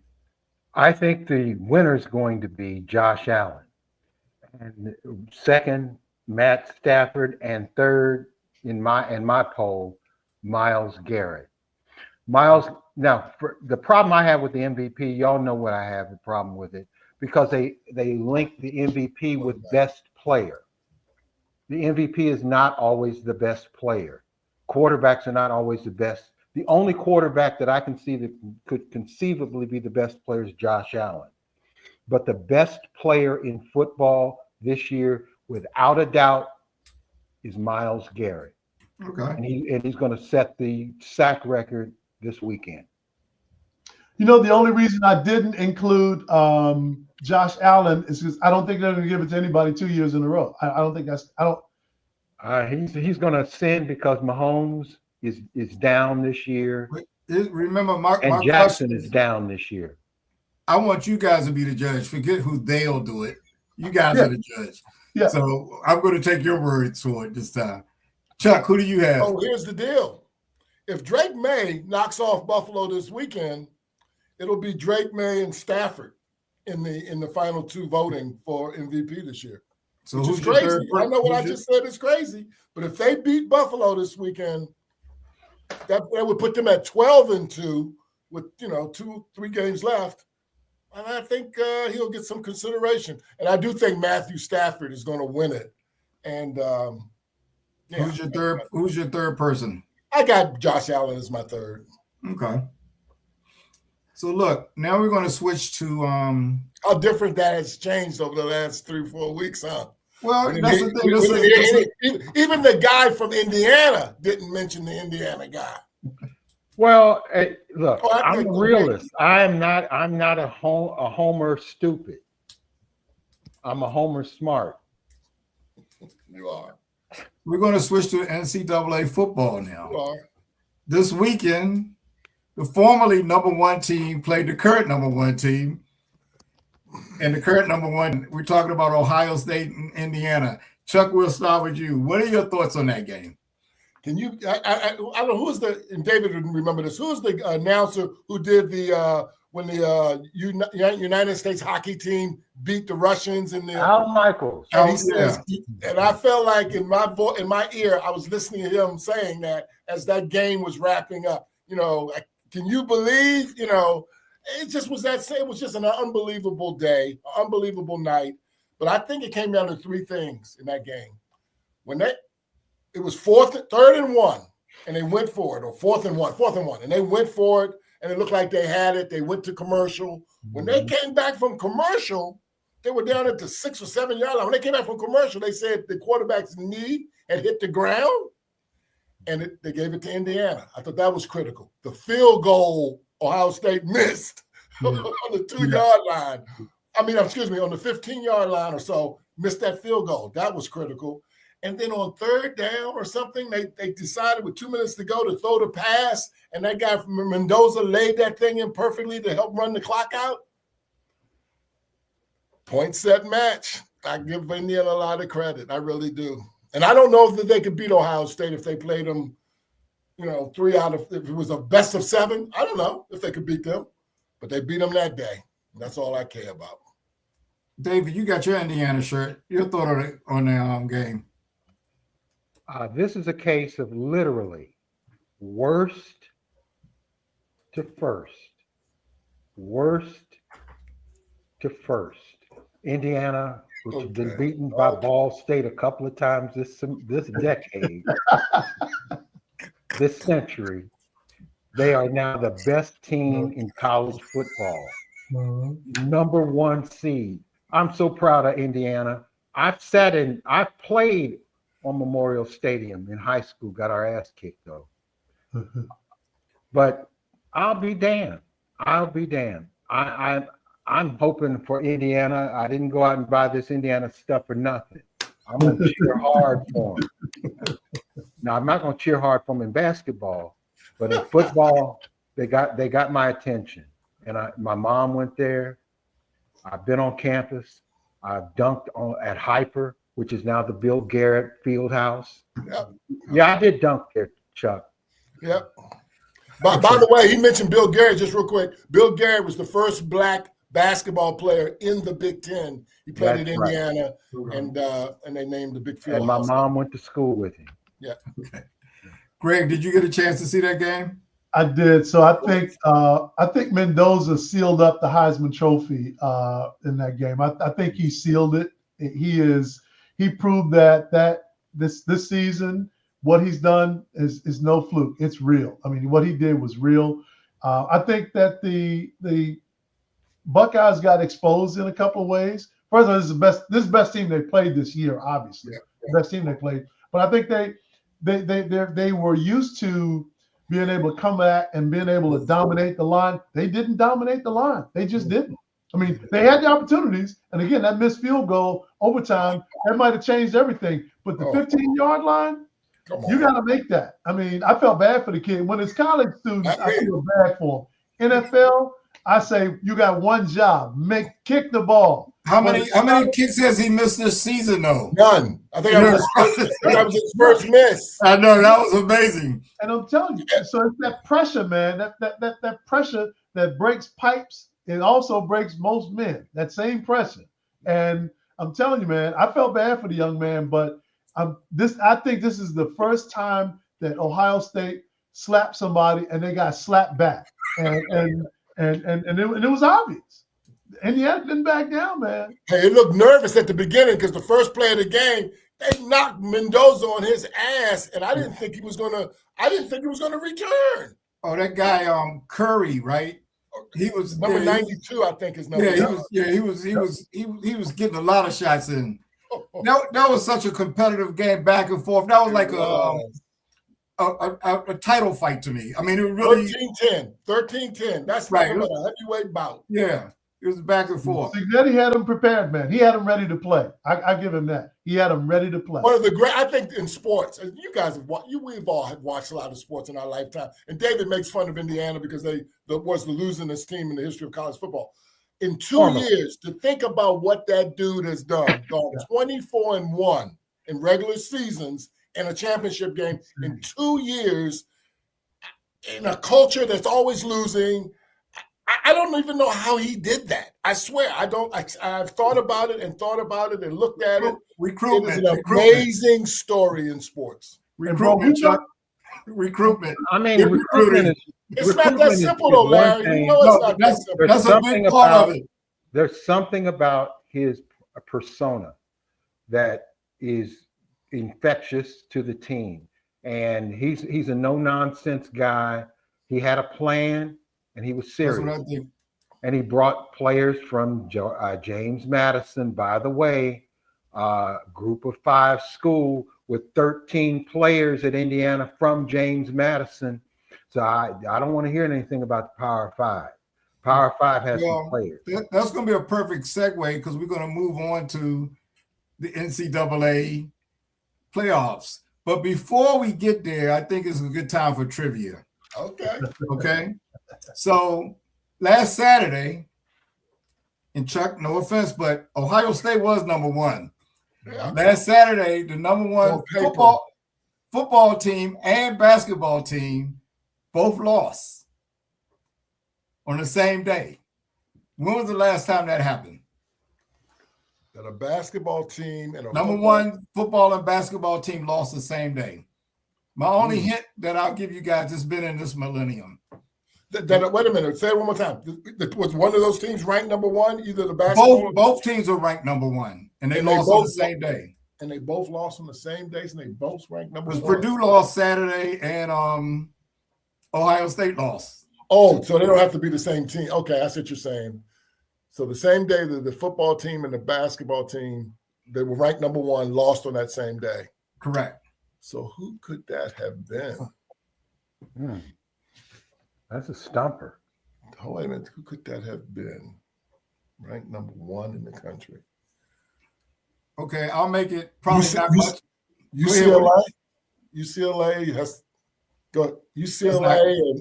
I think the winner is going to be Josh Allen, and second, Matt Stafford, and third in my poll, Myles Garrett. Myles. Now, the problem I have with the MVP, y'all know what I have a problem with it, because they link the MVP with best player. The MVP is not always the best player. Quarterbacks are not always the best. The only quarterback that I can see that could conceivably be the best player is Josh Allen. But the best player in football this year, without a doubt, is Myles Garrett. Okay. And he's going to set the sack record this weekend. You know, the only reason I didn't include Josh Allen is because I don't think they're going to give it to anybody 2 years in a row. I don't think that's – I don't. He's going to ascend because Mahomes is down this year. Remember, and Jackson is down this year. I want you guys to be the judge. Forget who they'll do it. You guys are the judge. Yeah. So I'm going to take your word for it this time. Chuck, who do you have? Oh, here's the deal. If Drake May knocks off Buffalo this weekend, it'll be Drake May and Stafford in the final 2 voting for MVP this year. So which who's is crazy. I know what I just said is crazy, but if they beat Buffalo this weekend, that would put them at 12-2 with 2-3 games left. And I think he'll get some consideration. And I do think Matthew Stafford is going to win it. And who's your third person? I got Josh Allen as my third. Okay. So look, now we're going to switch to how different that has changed over the last 3-4 weeks, huh? Well, that's the thing. Even the guy from Indiana didn't mention the Indiana guy. Well, look, I'm a realist. I'm not a homer stupid. I'm a homer smart. You are. We're going to switch to NCAA football now. You are. This weekend, the formerly #1 team played the current #1 team. And the current #1, we're talking about Ohio State and Indiana. Chuck, we'll start with you. What are your thoughts on that game? Can you? I don't know who's the, and David didn't remember this. Who's the announcer who did the when the United States hockey team beat the Russians in the Al Michaels. and he says, and I felt like in my ear, I was listening to him saying that as that game was wrapping up. You know, can you believe? You know, it just was that. It was just an unbelievable day, unbelievable night. But I think it came down to three things in that game. When it was third and one, and they went for it, or fourth and one, and they went for it, and it looked like they had it. They went to commercial. When they came back from commercial, they were down at the 6 or 7 yard line. When they came back from commercial, they said the quarterback's knee had hit the ground, and they gave it to Indiana. I thought that was critical. The field goal Ohio State missed on the 2 yard line. On the 15-yard line or so, missed that field goal. That was critical. And then on third down or something, they decided with 2 minutes to go to throw the pass, and that guy from Mendoza laid that thing in perfectly to help run the clock out. Point, set, match. I give Indiana a lot of credit. I really do. And I don't know that they could beat Ohio State if they played them, you know, if it was a best of 7. I don't know if they could beat them, but they beat them that day. That's all I care about. David, you got your Indiana shirt. Your thought on the game? This is a case of literally worst to first. Worst to first. Indiana, which has been beaten by Ball State a couple of times this decade, this century, they are now the best team in college football. Number 1 seed. I'm so proud of Indiana. I've played on Memorial Stadium in high school, got our ass kicked though. But I'll be damned. I'm hoping for Indiana. I didn't go out and buy this Indiana stuff for nothing. I'm going to cheer hard for them. Now, I'm not going to cheer hard for them in basketball, but in football, they got my attention. And my mom went there. I've been on campus. I've dunked at Hyper, which is now the Bill Garrett Field House. Yep. Yeah, I did dunk there, Chuck. Yep. By the way, he mentioned Bill Garrett just real quick. Bill Garrett was the first black basketball player in the Big Ten. He played at Indiana, right. And they named the Big Field. And my mom went to school with him. Yeah. Okay. Greg, did you get a chance to see that game? I did. So I think Mendoza sealed up the Heisman Trophy in that game. I think he sealed it. He proved that this season what he's done is no fluke. It's real. I mean, what he did was real. I think that the Buckeyes got exposed in a couple of ways. First of all, this is the best team they played this year, obviously. Yeah. The best team they played. But I think they were used to being able to come back and being able to dominate the line. They didn't dominate the line. They just didn't. I mean, they had the opportunities. And again, that missed field goal, overtime, that might have changed everything. But the 15-yard line, you got to make that. I mean, I felt bad for the kid. When it's college students, I feel bad for them. NFL, I say you got one job: kick the ball. How many kicks has he missed this season, though? None. I think that was his first miss. I know, that was amazing. And I'm telling you, so it's that pressure, man. That pressure that breaks pipes. It also breaks most men. That same pressure. And I'm telling you, man, I felt bad for the young man, but I think this is the first time that Ohio State slapped somebody and they got slapped back, and it was obvious. Indiana didn't back down, man. Hey, it looked nervous at the beginning because the first play of the game, they knocked Mendoza on his ass, and I didn't think he was gonna return. Oh, that guy, Curry, right? He was number 92, I think his number. Yeah, he was getting a lot of shots in. That was such a competitive game, back and forth. That was like a title fight to me. I mean, it really 13-10. That's right. A heavyweight bout. Yeah, it was back and forth. Signetti had him prepared, man. He had him ready to play. I give him that. He had him ready to play. One of the great, I think, in sports, and you guys have watched. We've all have watched a lot of sports in our lifetime. And David makes fun of Indiana because they was the losingest team in the history of college football. In 2 years, to think about what that dude has done, gone 24-1 in regular seasons, in a championship game in 2 years in a culture that's always losing. I don't even know how he did that. I swear, I don't. I've thought about it and looked at it. Recruitment. It is an amazing story in sports. Recruitment, Chuck. Recruitment. I mean, recruitment is. It's not that simple, though, Larry. You know it's not that simple. That's a big part of it. There's something about his persona that is infectious to the team, and he's a no-nonsense guy. He had a plan, and he was serious. That's what I think. And he brought players from James Madison, by the way, group of 5 school with 13 players at Indiana from James Madison. So I don't want to hear anything about the Power 5. Power 5 has some players. That's going to be a perfect segue because we're going to move on to the NCAA playoffs. But before we get there, I think it's a good time for trivia. Okay. So last Saturday, and Chuck, no offense, but Ohio State was number 1. Yeah. Last Saturday, the number 1 football team and basketball team both lost on the same day. When was the last time that happened? That a basketball team and a number 1 football and basketball team lost the same day. My only hint that I'll give you guys has been in this millennium. Wait a minute. Say it one more time. Was one of those teams ranked number 1? Either the basketball. Both teams are ranked number 1, and they lost on the same day. And they both lost on the same day, and they both ranked number 1. Purdue lost Saturday, and Ohio State lost. Oh, so they don't have to be the same team. Okay, that's what you're saying. So the same day that the football team and the basketball team, they were ranked number 1, lost on that same day. Correct. So who could that have been? That's a stumper. Oh, wait a minute. Who could that have been? Ranked number 1 in the country. Okay, I'll make it probably not much. UCLA has got UCLA.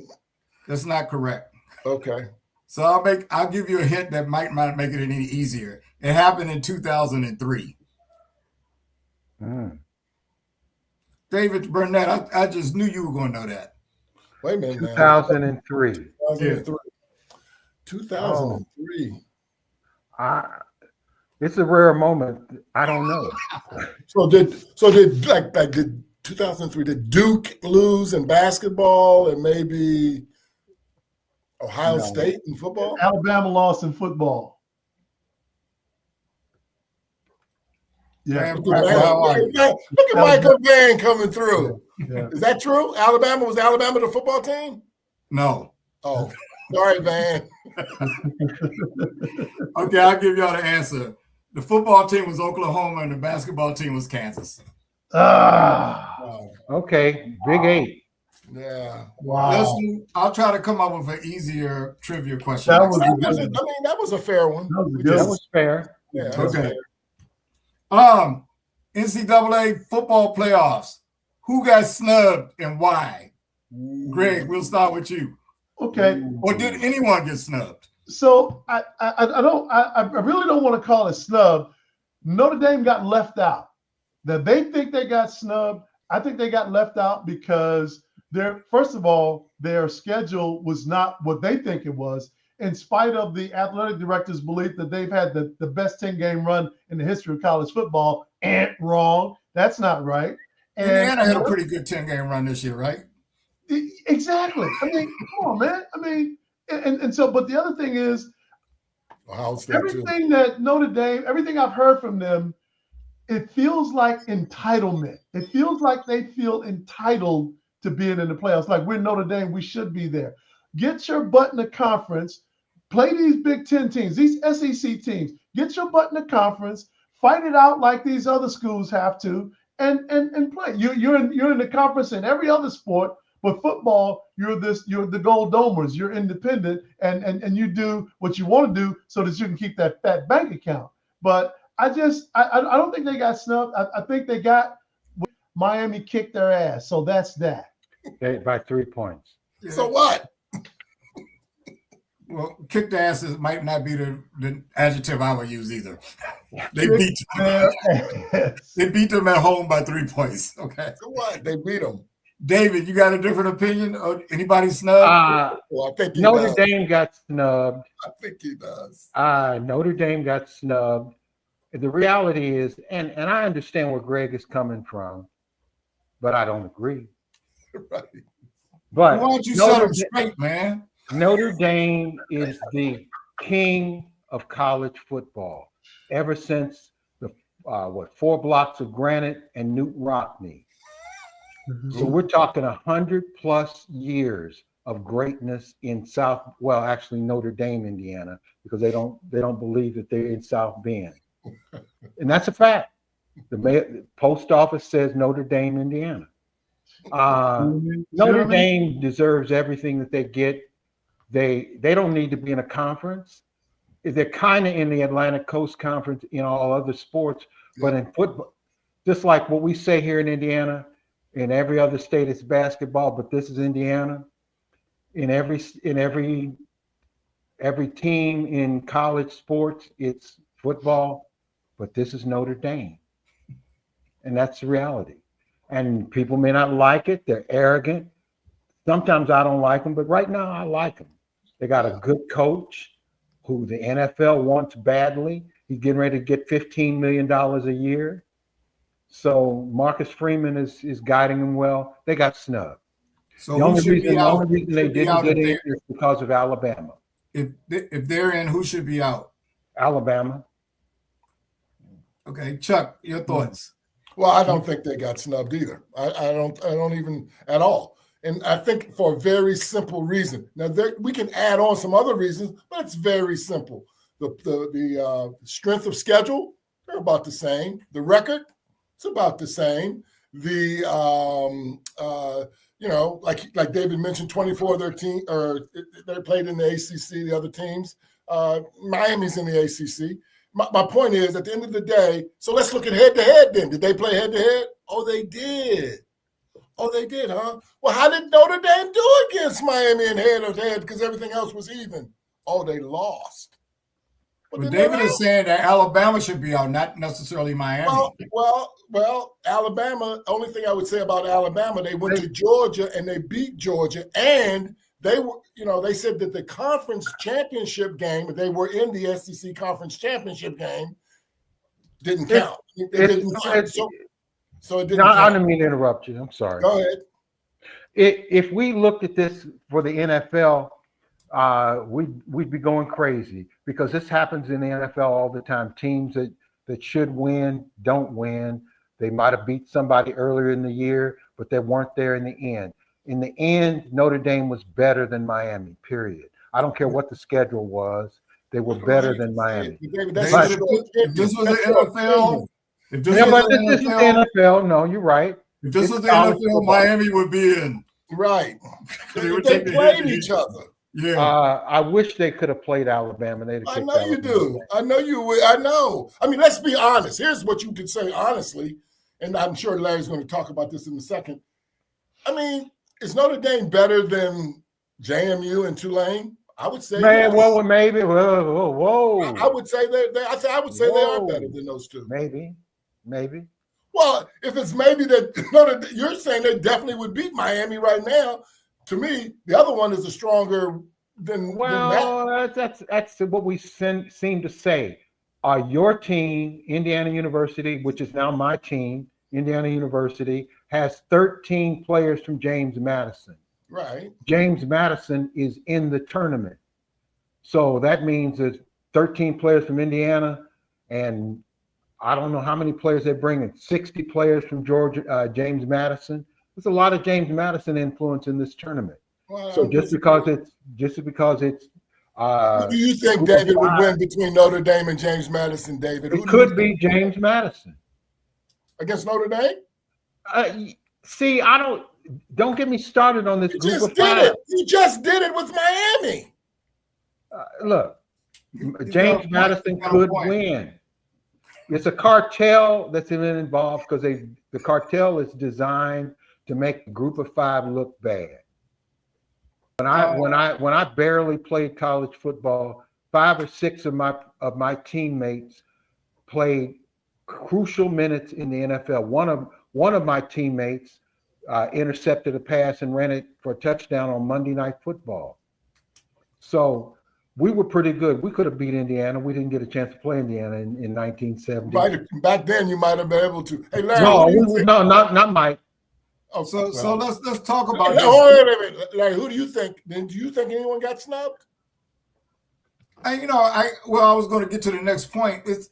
That's not correct. Okay. So I'll give you a hint that might not make it any easier. It happened in 2003. David Burnett, I just knew you were going to know that. Wait a minute. 2003. 2003. 2003. It's a rare moment. I don't know. So did 2003? Did Duke lose in basketball and maybe Ohio State in football? Alabama lost in football. Yeah. Look at Michael Van coming through. Yeah. Is that true? Was Alabama the football team? No. Oh, sorry, Van. Okay, I'll give y'all the answer. The football team was Oklahoma and the basketball team was Kansas. Okay, Big 8. Yeah. Wow. Listen, I'll try to come up with an easier trivia question. That was a fair one. That was fair. Yeah. Okay. NCAA football playoffs. Who got snubbed and why? Greg, we'll start with you. Okay. Or did anyone get snubbed? So I really don't want to call it snub. Notre Dame got left out. That they think they got snubbed. I think they got left out because first of all, their schedule was not what they think it was, in spite of the athletic director's belief that they've had the best 10-game run in the history of college football. Wrong. That's not right. And Indiana had a pretty good 10-game run this year, right? Exactly. I mean, come on, man. I mean, and so, but the other thing is, everything that Notre Dame, everything I've heard from them, it feels like entitlement. It feels like they feel entitled to being in the playoffs. Like, we're Notre Dame, we should be there. Get your butt in the conference, play these Big Ten teams, these SEC teams. Get your butt in the conference, fight it out like these other schools have to, and play. You're in the conference in every other sport, but football, you're the Gold Domers. You're independent, and you do what you want to do so that you can keep that fat bank account. But I don't think they got snubbed. I think they got Miami kicked their ass. So that's that. By 3 points. So what? Well, kicked asses might not be the adjective I would use either. They beat they beat them at home by 3 points. Okay. So what? They beat them. David, you got a different opinion? Or anybody snubbed? Well, I think he Notre does. Dame got snubbed. I think he does. Notre Dame got snubbed. The reality is, and I understand where Greg is coming from, but I don't agree. Right. But Why don't you set them straight, man? Notre Dame is the king of college football ever since the 4 blocks of granite and Newt Rockne. So we're talking 100+ years of greatness in actually Notre Dame, Indiana, because they don't believe that they're in South Bend, and that's a fact. The post office says Notre Dame, Indiana. Notre Dame deserves everything that they get. They don't need to be in a conference. They're kind of in the Atlantic Coast Conference in all other sports, but in football, just like what we say here in Indiana, in every other state it's basketball, but this is Indiana. In every team in college sports, it's football, but this is Notre Dame, and that's the reality. And people may not like it; they're arrogant. Sometimes I don't like them, but right now I like them. They got a good coach who the NFL wants badly. He's getting ready to get $15 million a year. So Marcus Freeman is guiding them well. They got snubbed. So The only reason they didn't get in is because of Alabama. If they're in, who should be out? Alabama. Okay, Chuck, your thoughts? Well, I don't think they got snubbed either. I don't even at all. And I think for a very simple reason. Now we can add on some other reasons, but it's very simple. The strength of schedule, they're about the same. The record, it's about the same. The like David mentioned, 24 of their team, or they played in the ACC. The other teams, Miami's in the ACC. My point is, at the end of the day, so let's look at head-to-head then. Did they play head-to-head? Oh, they did. Oh, they did, huh? Well, how did Notre Dame do against Miami in head-to-head because everything else was even? Oh, they lost. But David is saying that Alabama should be out, not necessarily Miami. Well, Alabama, only thing I would say about Alabama, they went to Georgia and they beat Georgia, and they were, they said that the conference championship game, they were in the SEC conference championship game, didn't count. It didn't count. So it didn't count. I didn't mean to interrupt you. I'm sorry. Go ahead. If we looked at this for the NFL, we'd be going crazy, because this happens in the NFL all the time. Teams that should win don't win. They might have beat somebody earlier in the year, but they weren't there in the end. In the end, Notre Dame was better than Miami, period. I don't care what the schedule was. They were better than Miami. If this was the NFL, this is the NFL. No, you're right. If this was the NFL, Miami would be in. Right. They played each other. Yeah. I wish they could have played Alabama. I know you do. I know you would. I know. I mean, let's be honest. Here's what you could say honestly, and I'm sure Larry's going to talk about this in a second. I mean, is Notre Dame better than JMU and Tulane? I would say. Man, yes. well, maybe. Whoa. I would say they are better than those two. Maybe. Well, if it's maybe that you're saying they definitely would beat Miami right now. To me, the other one is a stronger than. Well, that's what we seem to say. Your team, Indiana University, which is now my team, Indiana University, has 13 players from James Madison. Right. James Madison is in the tournament. So that means there's 13 players from Indiana, and I don't know how many players they're bringing, 60 players from James Madison. There's a lot of James Madison influence in this tournament. Well, so just because it's who do you think David would win between Notre Dame and James Madison, David? It could be James Madison. Against Notre Dame? See, don't get me started on this group of five. You just did it with Miami. Look, James Madison could win. It's a cartel that's involved, because the cartel is designed to make the group of five look bad. When I barely played college football, 5 or 6 of my teammates played crucial minutes in the NFL. One of my teammates intercepted a pass and ran it for a touchdown on Monday Night Football. So we were pretty good. We could have beat Indiana. We didn't get a chance to play Indiana in 1970. Right. Back then, you might have been able to. Hey, Larry, no, not Mike. Oh, so let's talk about hey, this. wait a minute, Larry. Who do you think? Then do you think anyone got snubbed? I was going to get to the next point. It's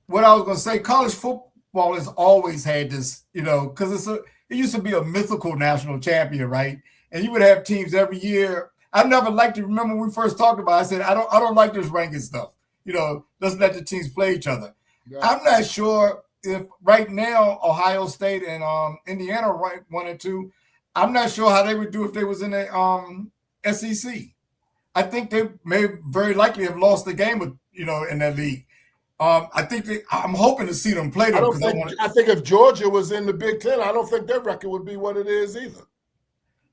what I was going to say. College football has always had this, because it used to be a mythical national champion, right? And you would have teams every year. I never liked it. Remember when we first talked about it, I said, I don't like this ranking stuff. Let's let the teams play each other. Yeah. I'm not sure if right now Ohio State and Indiana rank 1 and 2. I'm not sure how they would do if they was in the SEC. I think they may very likely have lost the game with, in that league. I'm hoping to see them play them. I think if Georgia was in the Big Ten, I don't think their record would be what it is either.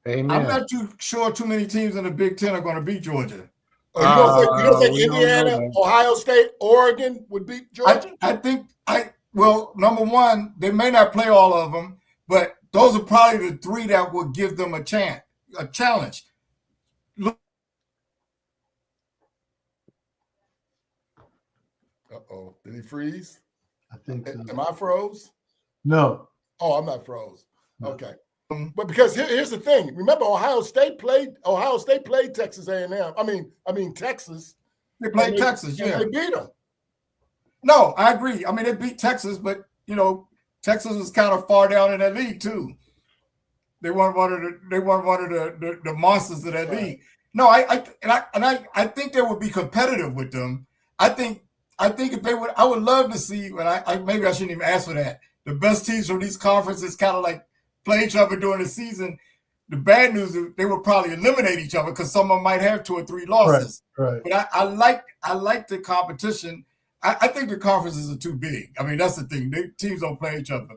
Amen. I'm not too sure too many teams in the Big Ten are going to beat Georgia. You don't think Indiana, Ohio State, Oregon would beat Georgia? Well, number one, they may not play all of them, but those are probably the 3 that would give them a challenge. Uh-oh. Did he freeze? I think so. Am I froze? No. Oh, I'm not froze. Okay. But because here's the thing. Remember, Ohio State played Texas A&M. I mean Texas. They played Texas, yeah. They beat them. No, I agree. I mean, they beat Texas, but Texas was kind of far down in that league too. They weren't one of the monsters of that league. No, I think they would be competitive with them. I think if they would, I would love to see. And maybe I shouldn't even ask for that. The best teams from these conferences kind of like play each other during the season. The bad news is they would probably eliminate each other because some of them might have 2 or 3 losses. Right. But I like the competition. I think the conferences are too big. I mean, that's the thing. Teams don't play each other.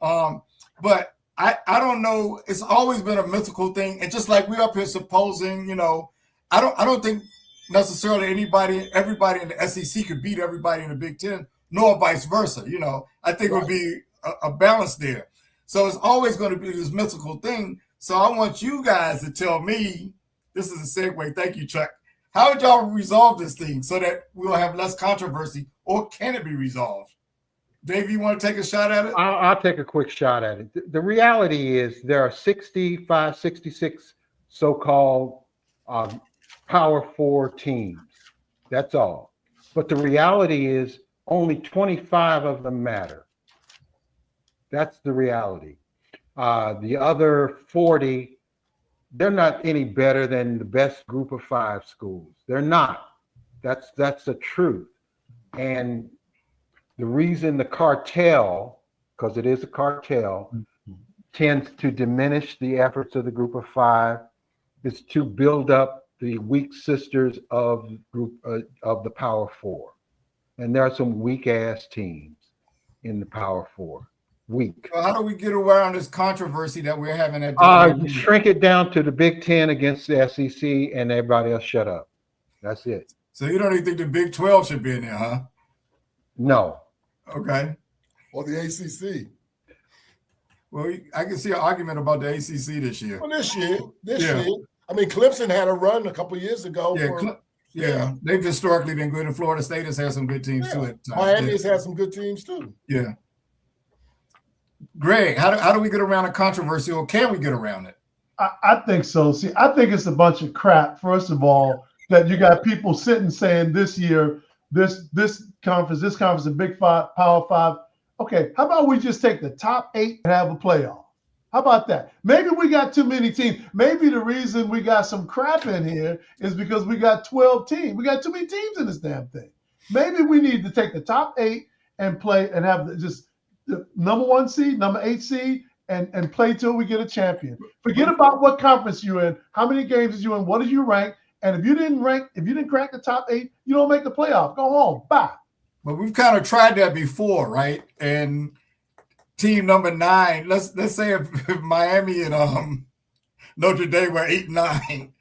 But I don't know. It's always been a mythical thing. And just like we're up here supposing, I don't think necessarily everybody in the SEC could beat everybody in the Big Ten, nor vice versa. I think it would be a balance there. So it's always going to be this mythical thing. So I want you guys to tell me, this is a segue. Thank you, Chuck. How would y'all resolve this thing so that we'll have less controversy, or can it be resolved? Dave, you want to take a shot at it? I'll take a quick shot at it. The reality is there are 65, 66 so-called Power 4 teams. That's all. But the reality is only 25 of them matter. That's the reality. The other 40, they're not any better than the best group of 5 schools. They're not. That's the truth. And the reason the cartel, because it is a cartel, tends to diminish the efforts of the group of 5 is to build up the weak sisters of the Power 4. And there are some weak ass teams in the Power 4. Weak. So how do we get around this controversy that we're having at shrink it down to the Big Ten against the SEC and everybody else shut up. That's it. So you don't even think the Big 12 should be in there, huh? No. Okay. Or the ACC. Well, I can see an argument about the ACC this year. Well, this year. I mean, Clemson had a run a couple years ago. Yeah, they've historically been good, and Florida State has had some good teams too. Miami has had some good teams too. Yeah. Greg, how do we get around a controversy, or can we get around it? I think so. See, I think it's a bunch of crap. First of all, that you got people sitting saying this year, this conference, a Big 5, Power 5. Okay, how about we just take the top 8 and have a playoff? How about that? Maybe we got too many teams. Maybe the reason we got some crap in here is because we got 12 teams. We got too many teams in this damn thing. Maybe we need to take the top 8 and play and have just the number 1 seed, number 8 seed, and play till we get a champion. Forget about what conference you're in, how many games is you in, what is you rank, and if you didn't crack the top 8, you don't make the playoff. Go home. Bye. But we've kind of tried that before, right? And team number 9, let's say if Miami and Notre Dame were 8-9,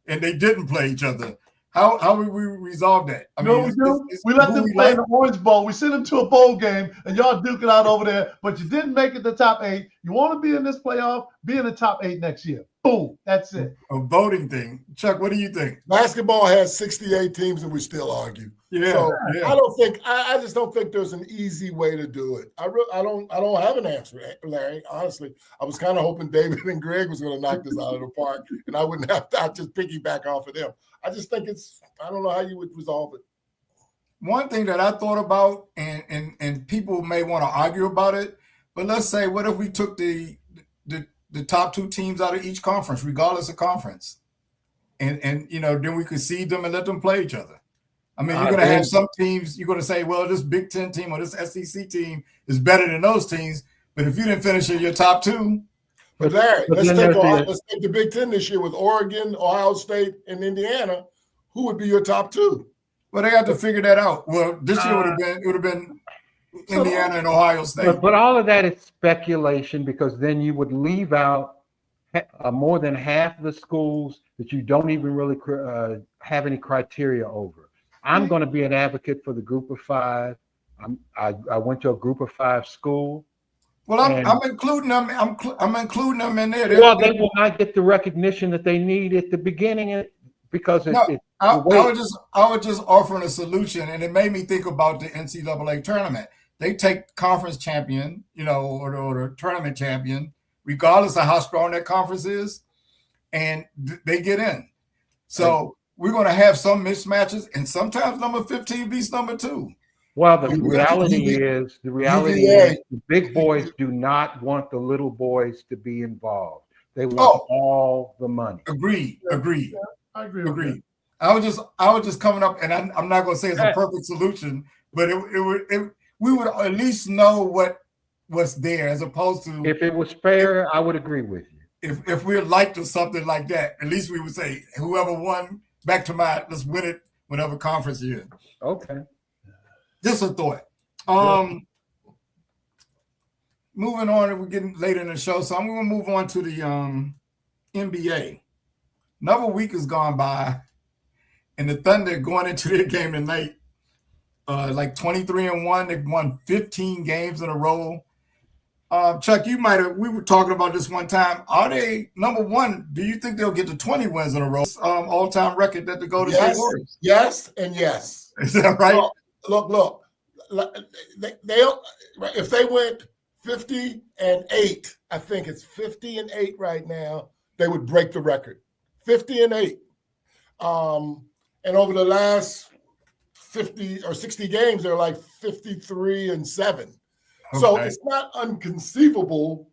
and they didn't play each other. How would we resolve that? I mean, we do. We let them play in the Orange Bowl. We send them to a bowl game, and y'all duking out over there. But you didn't make it the top 8. You want to be in this playoff? Be in the top 8 next year. Boom. That's it. A voting thing. Chuck, what do you think? Basketball has 68 teams, and we still argue. Yeah. So yeah. I just don't think there's an easy way to do it. I don't have an answer, Larry. Honestly, I was kind of hoping David and Greg was going to knock this out of the park, and I wouldn't have to just piggyback off of them. I just think I don't know how you would resolve it. One thing that I thought about, and people may want to argue about it, but let's say, what if we took the top 2 teams out of each conference, regardless of conference, and then we could seed them and let them play each other. I mean, you're going to have some teams. You're going to say, well, this Big Ten team or this SEC team is better than those teams. But if you didn't finish in your top 2. But Larry, let's take the Big Ten this year with Oregon, Ohio State, and Indiana. Who would be your top 2? Well, they have to figure that out. Well, this year would have been Indiana and Ohio State. But all of that is speculation, because then you would leave out more than half of the schools that you don't even really have any criteria over. I'm going to be an advocate for the Group of 5. I went to a Group of 5 school. Well, I'm including them. I'm including them in there. They will not get the recognition that they need at the beginning, because I was just offering a solution, and it made me think about the NCAA tournament. They take conference champion, or the tournament champion, regardless of how strong that conference is, and they get in. So we're going to have some mismatches, and sometimes number 15 beats number 2. Well, the reality is the big boys do not want the little boys to be involved. They want all the money. Agreed. Yeah, I agree. Agreed. I was just coming up, and I'm not going to say it's a perfect solution, but we would at least know what's there, as opposed to, if it was fair, I would agree with you. If we're liked or something like that, at least we would say, whoever won, let's win it, whatever conference you're in. Okay. Just a thought. Moving on, we're getting later in the show, so I'm going to move on to the NBA. Another week has gone by, and the Thunder going into their game tonight, like 23-1. They've won 15 games in a row. Chuck, we were talking about this one time. Are they, number one, do you think they'll get to 20 wins in a row? All-time record that the Golden State Warriors. Yes, and yes. Is that right? Look. If they went 50-8, I think it's 50-8 right now, they would break the record. 50-8. And over the last 50 or 60 games, they're like 53-7. Okay. So it's not inconceivable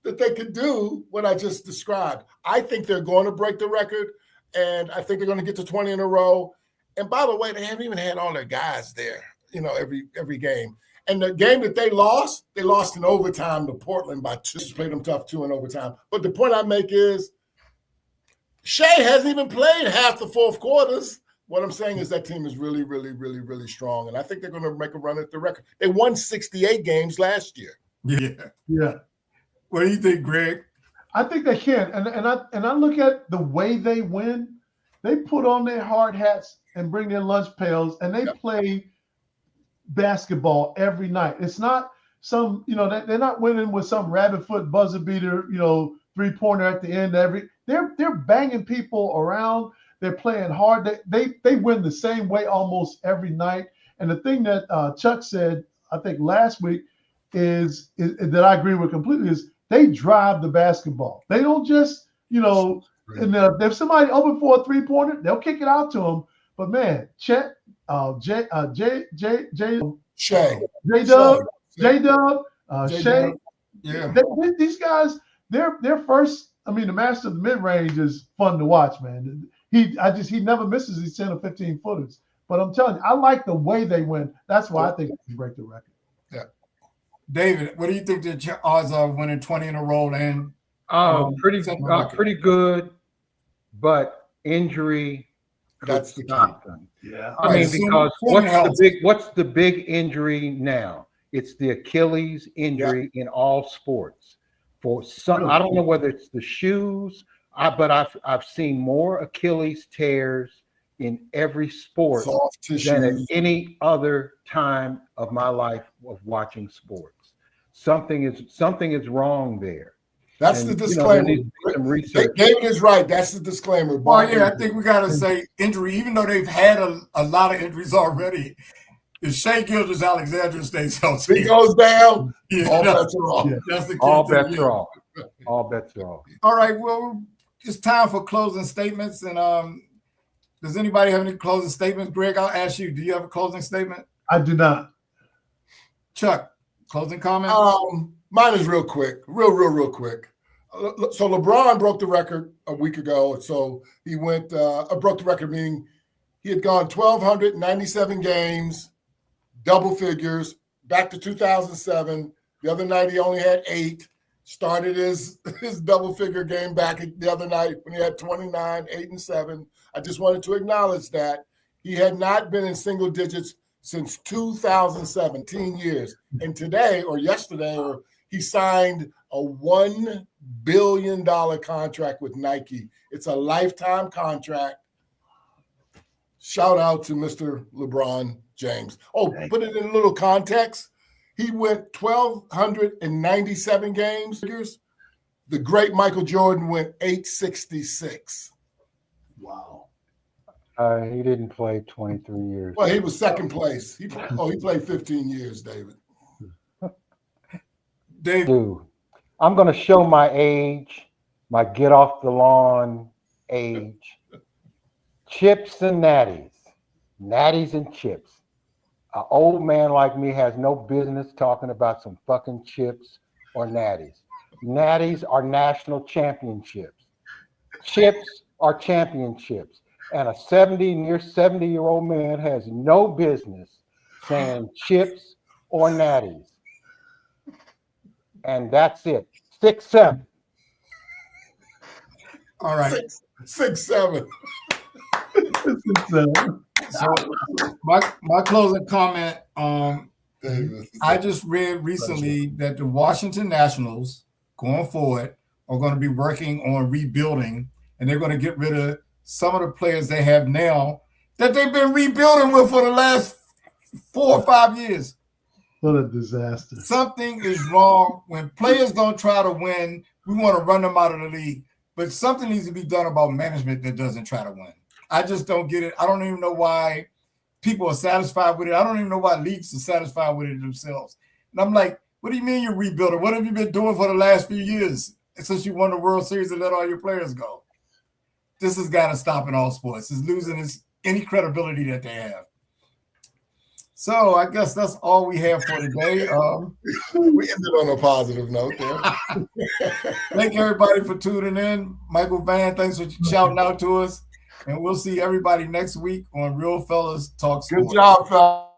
that they could do what I just described. I think they're going to break the record, and I think they're going to get to 20 in a row. And by the way, they haven't even had all their guys there, every game. And the game that they lost in overtime to Portland by 2. Played them tough 2 in overtime. But the point I make is Shea hasn't even played half the fourth quarters. What I'm saying is that team is really, really, really, really strong. And I think they're going to make a run at the record. They won 68 games last year. Yeah. What do you think, Greg? I think they can. And I look at the way they win. They put on their hard hats and bring their lunch pails, and they play basketball every night. It's not some, they're not winning with some rabbit foot buzzer beater, 3-pointer at the end. They're banging people around. They're playing hard. They win the same way almost every night. And the thing that Chuck said, I think last week, is that I agree with completely, is they drive the basketball. They don't just, and if somebody open for a 3-pointer, they'll kick it out to them. But man, Chet, J Dub, Shea, these guys, their first. I mean, the master of the mid range is fun to watch, man. He never misses these 10 or 15 footers. But I'm telling you, I like the way they win. That's why I think they can break the record. Yeah. David, what do you think the odds are of winning 20 in a row? And pretty good, but injury. That's the key. Yeah. I mean, because what's the big injury now? It's the Achilles injury in all sports. For some, I don't know whether it's the shoes. But I've seen more Achilles tears in every sport Soft than at tissues. any other time of my life of watching sports. Something is wrong there. That's And, the there disclaimer. needs to be some research. David is right. That's the disclaimer. Well, yeah, I think we got to say injury, even though they've had a lot of injuries already. If Shea Gilgeous-Alexander stays healthy, He goes down. yeah, All that's, bets are off. that's the key. All to the bets game. are off. All bets are off. All right, well, it's time for closing statements. And does anybody have any closing statements? Greg, I'll ask you. Do you have a closing statement? I do not. Chuck, closing comment? Mine is real quick. Real quick. So LeBron broke the record a week ago. So he went broke the record, meaning he had gone 1,297 games, double figures, back to 2007. The other night he only had 8. Started his double figure game back the other night when he had 29, 8, and 7. I just wanted to acknowledge that he had not been in single digits since 2017 years. And today or yesterday, he signed a $1 billion contract with Nike. It's a lifetime contract. Shout out to Mr. LeBron James. Oh, put it in a little context. He went 1,297 games. The great Michael Jordan went 866. Wow. He didn't play 23 years. Well, he was second place. He played 15 years, David. Dude, I'm going to show my age, my get off the lawn age. Chips and natties. Natties and chips. An old man like me has no business talking about some fucking chips or natties. Natties are national championships. Chips are championships. And a 70-year-old man has no business saying chips or natties. And that's it. 6'7". All right. 6'7". So my closing comment, I just read recently that the Washington Nationals going forward are going to be working on rebuilding, and they're going to get rid of some of the players they have now that they've been rebuilding with for the last 4 or 5 years. What a disaster. Something is wrong when players don't try to win. We want to run them out of the league, but something needs to be done about management that doesn't try to win. I just don't get it. I don't even know why people are satisfied with it. I don't even know why leagues are satisfied with it themselves. And I'm like, what do you mean you're rebuilding? What have you been doing for the last few years since you won the World Series and let all your players go? This has got to stop in all sports. It's losing any credibility that they have. So I guess that's all we have for today. We ended on a positive note there. Thank everybody for tuning in. Michael Van, thanks for shouting out to us. And we'll see everybody next week on Real Fellas Talk Sports. Good job, fellas.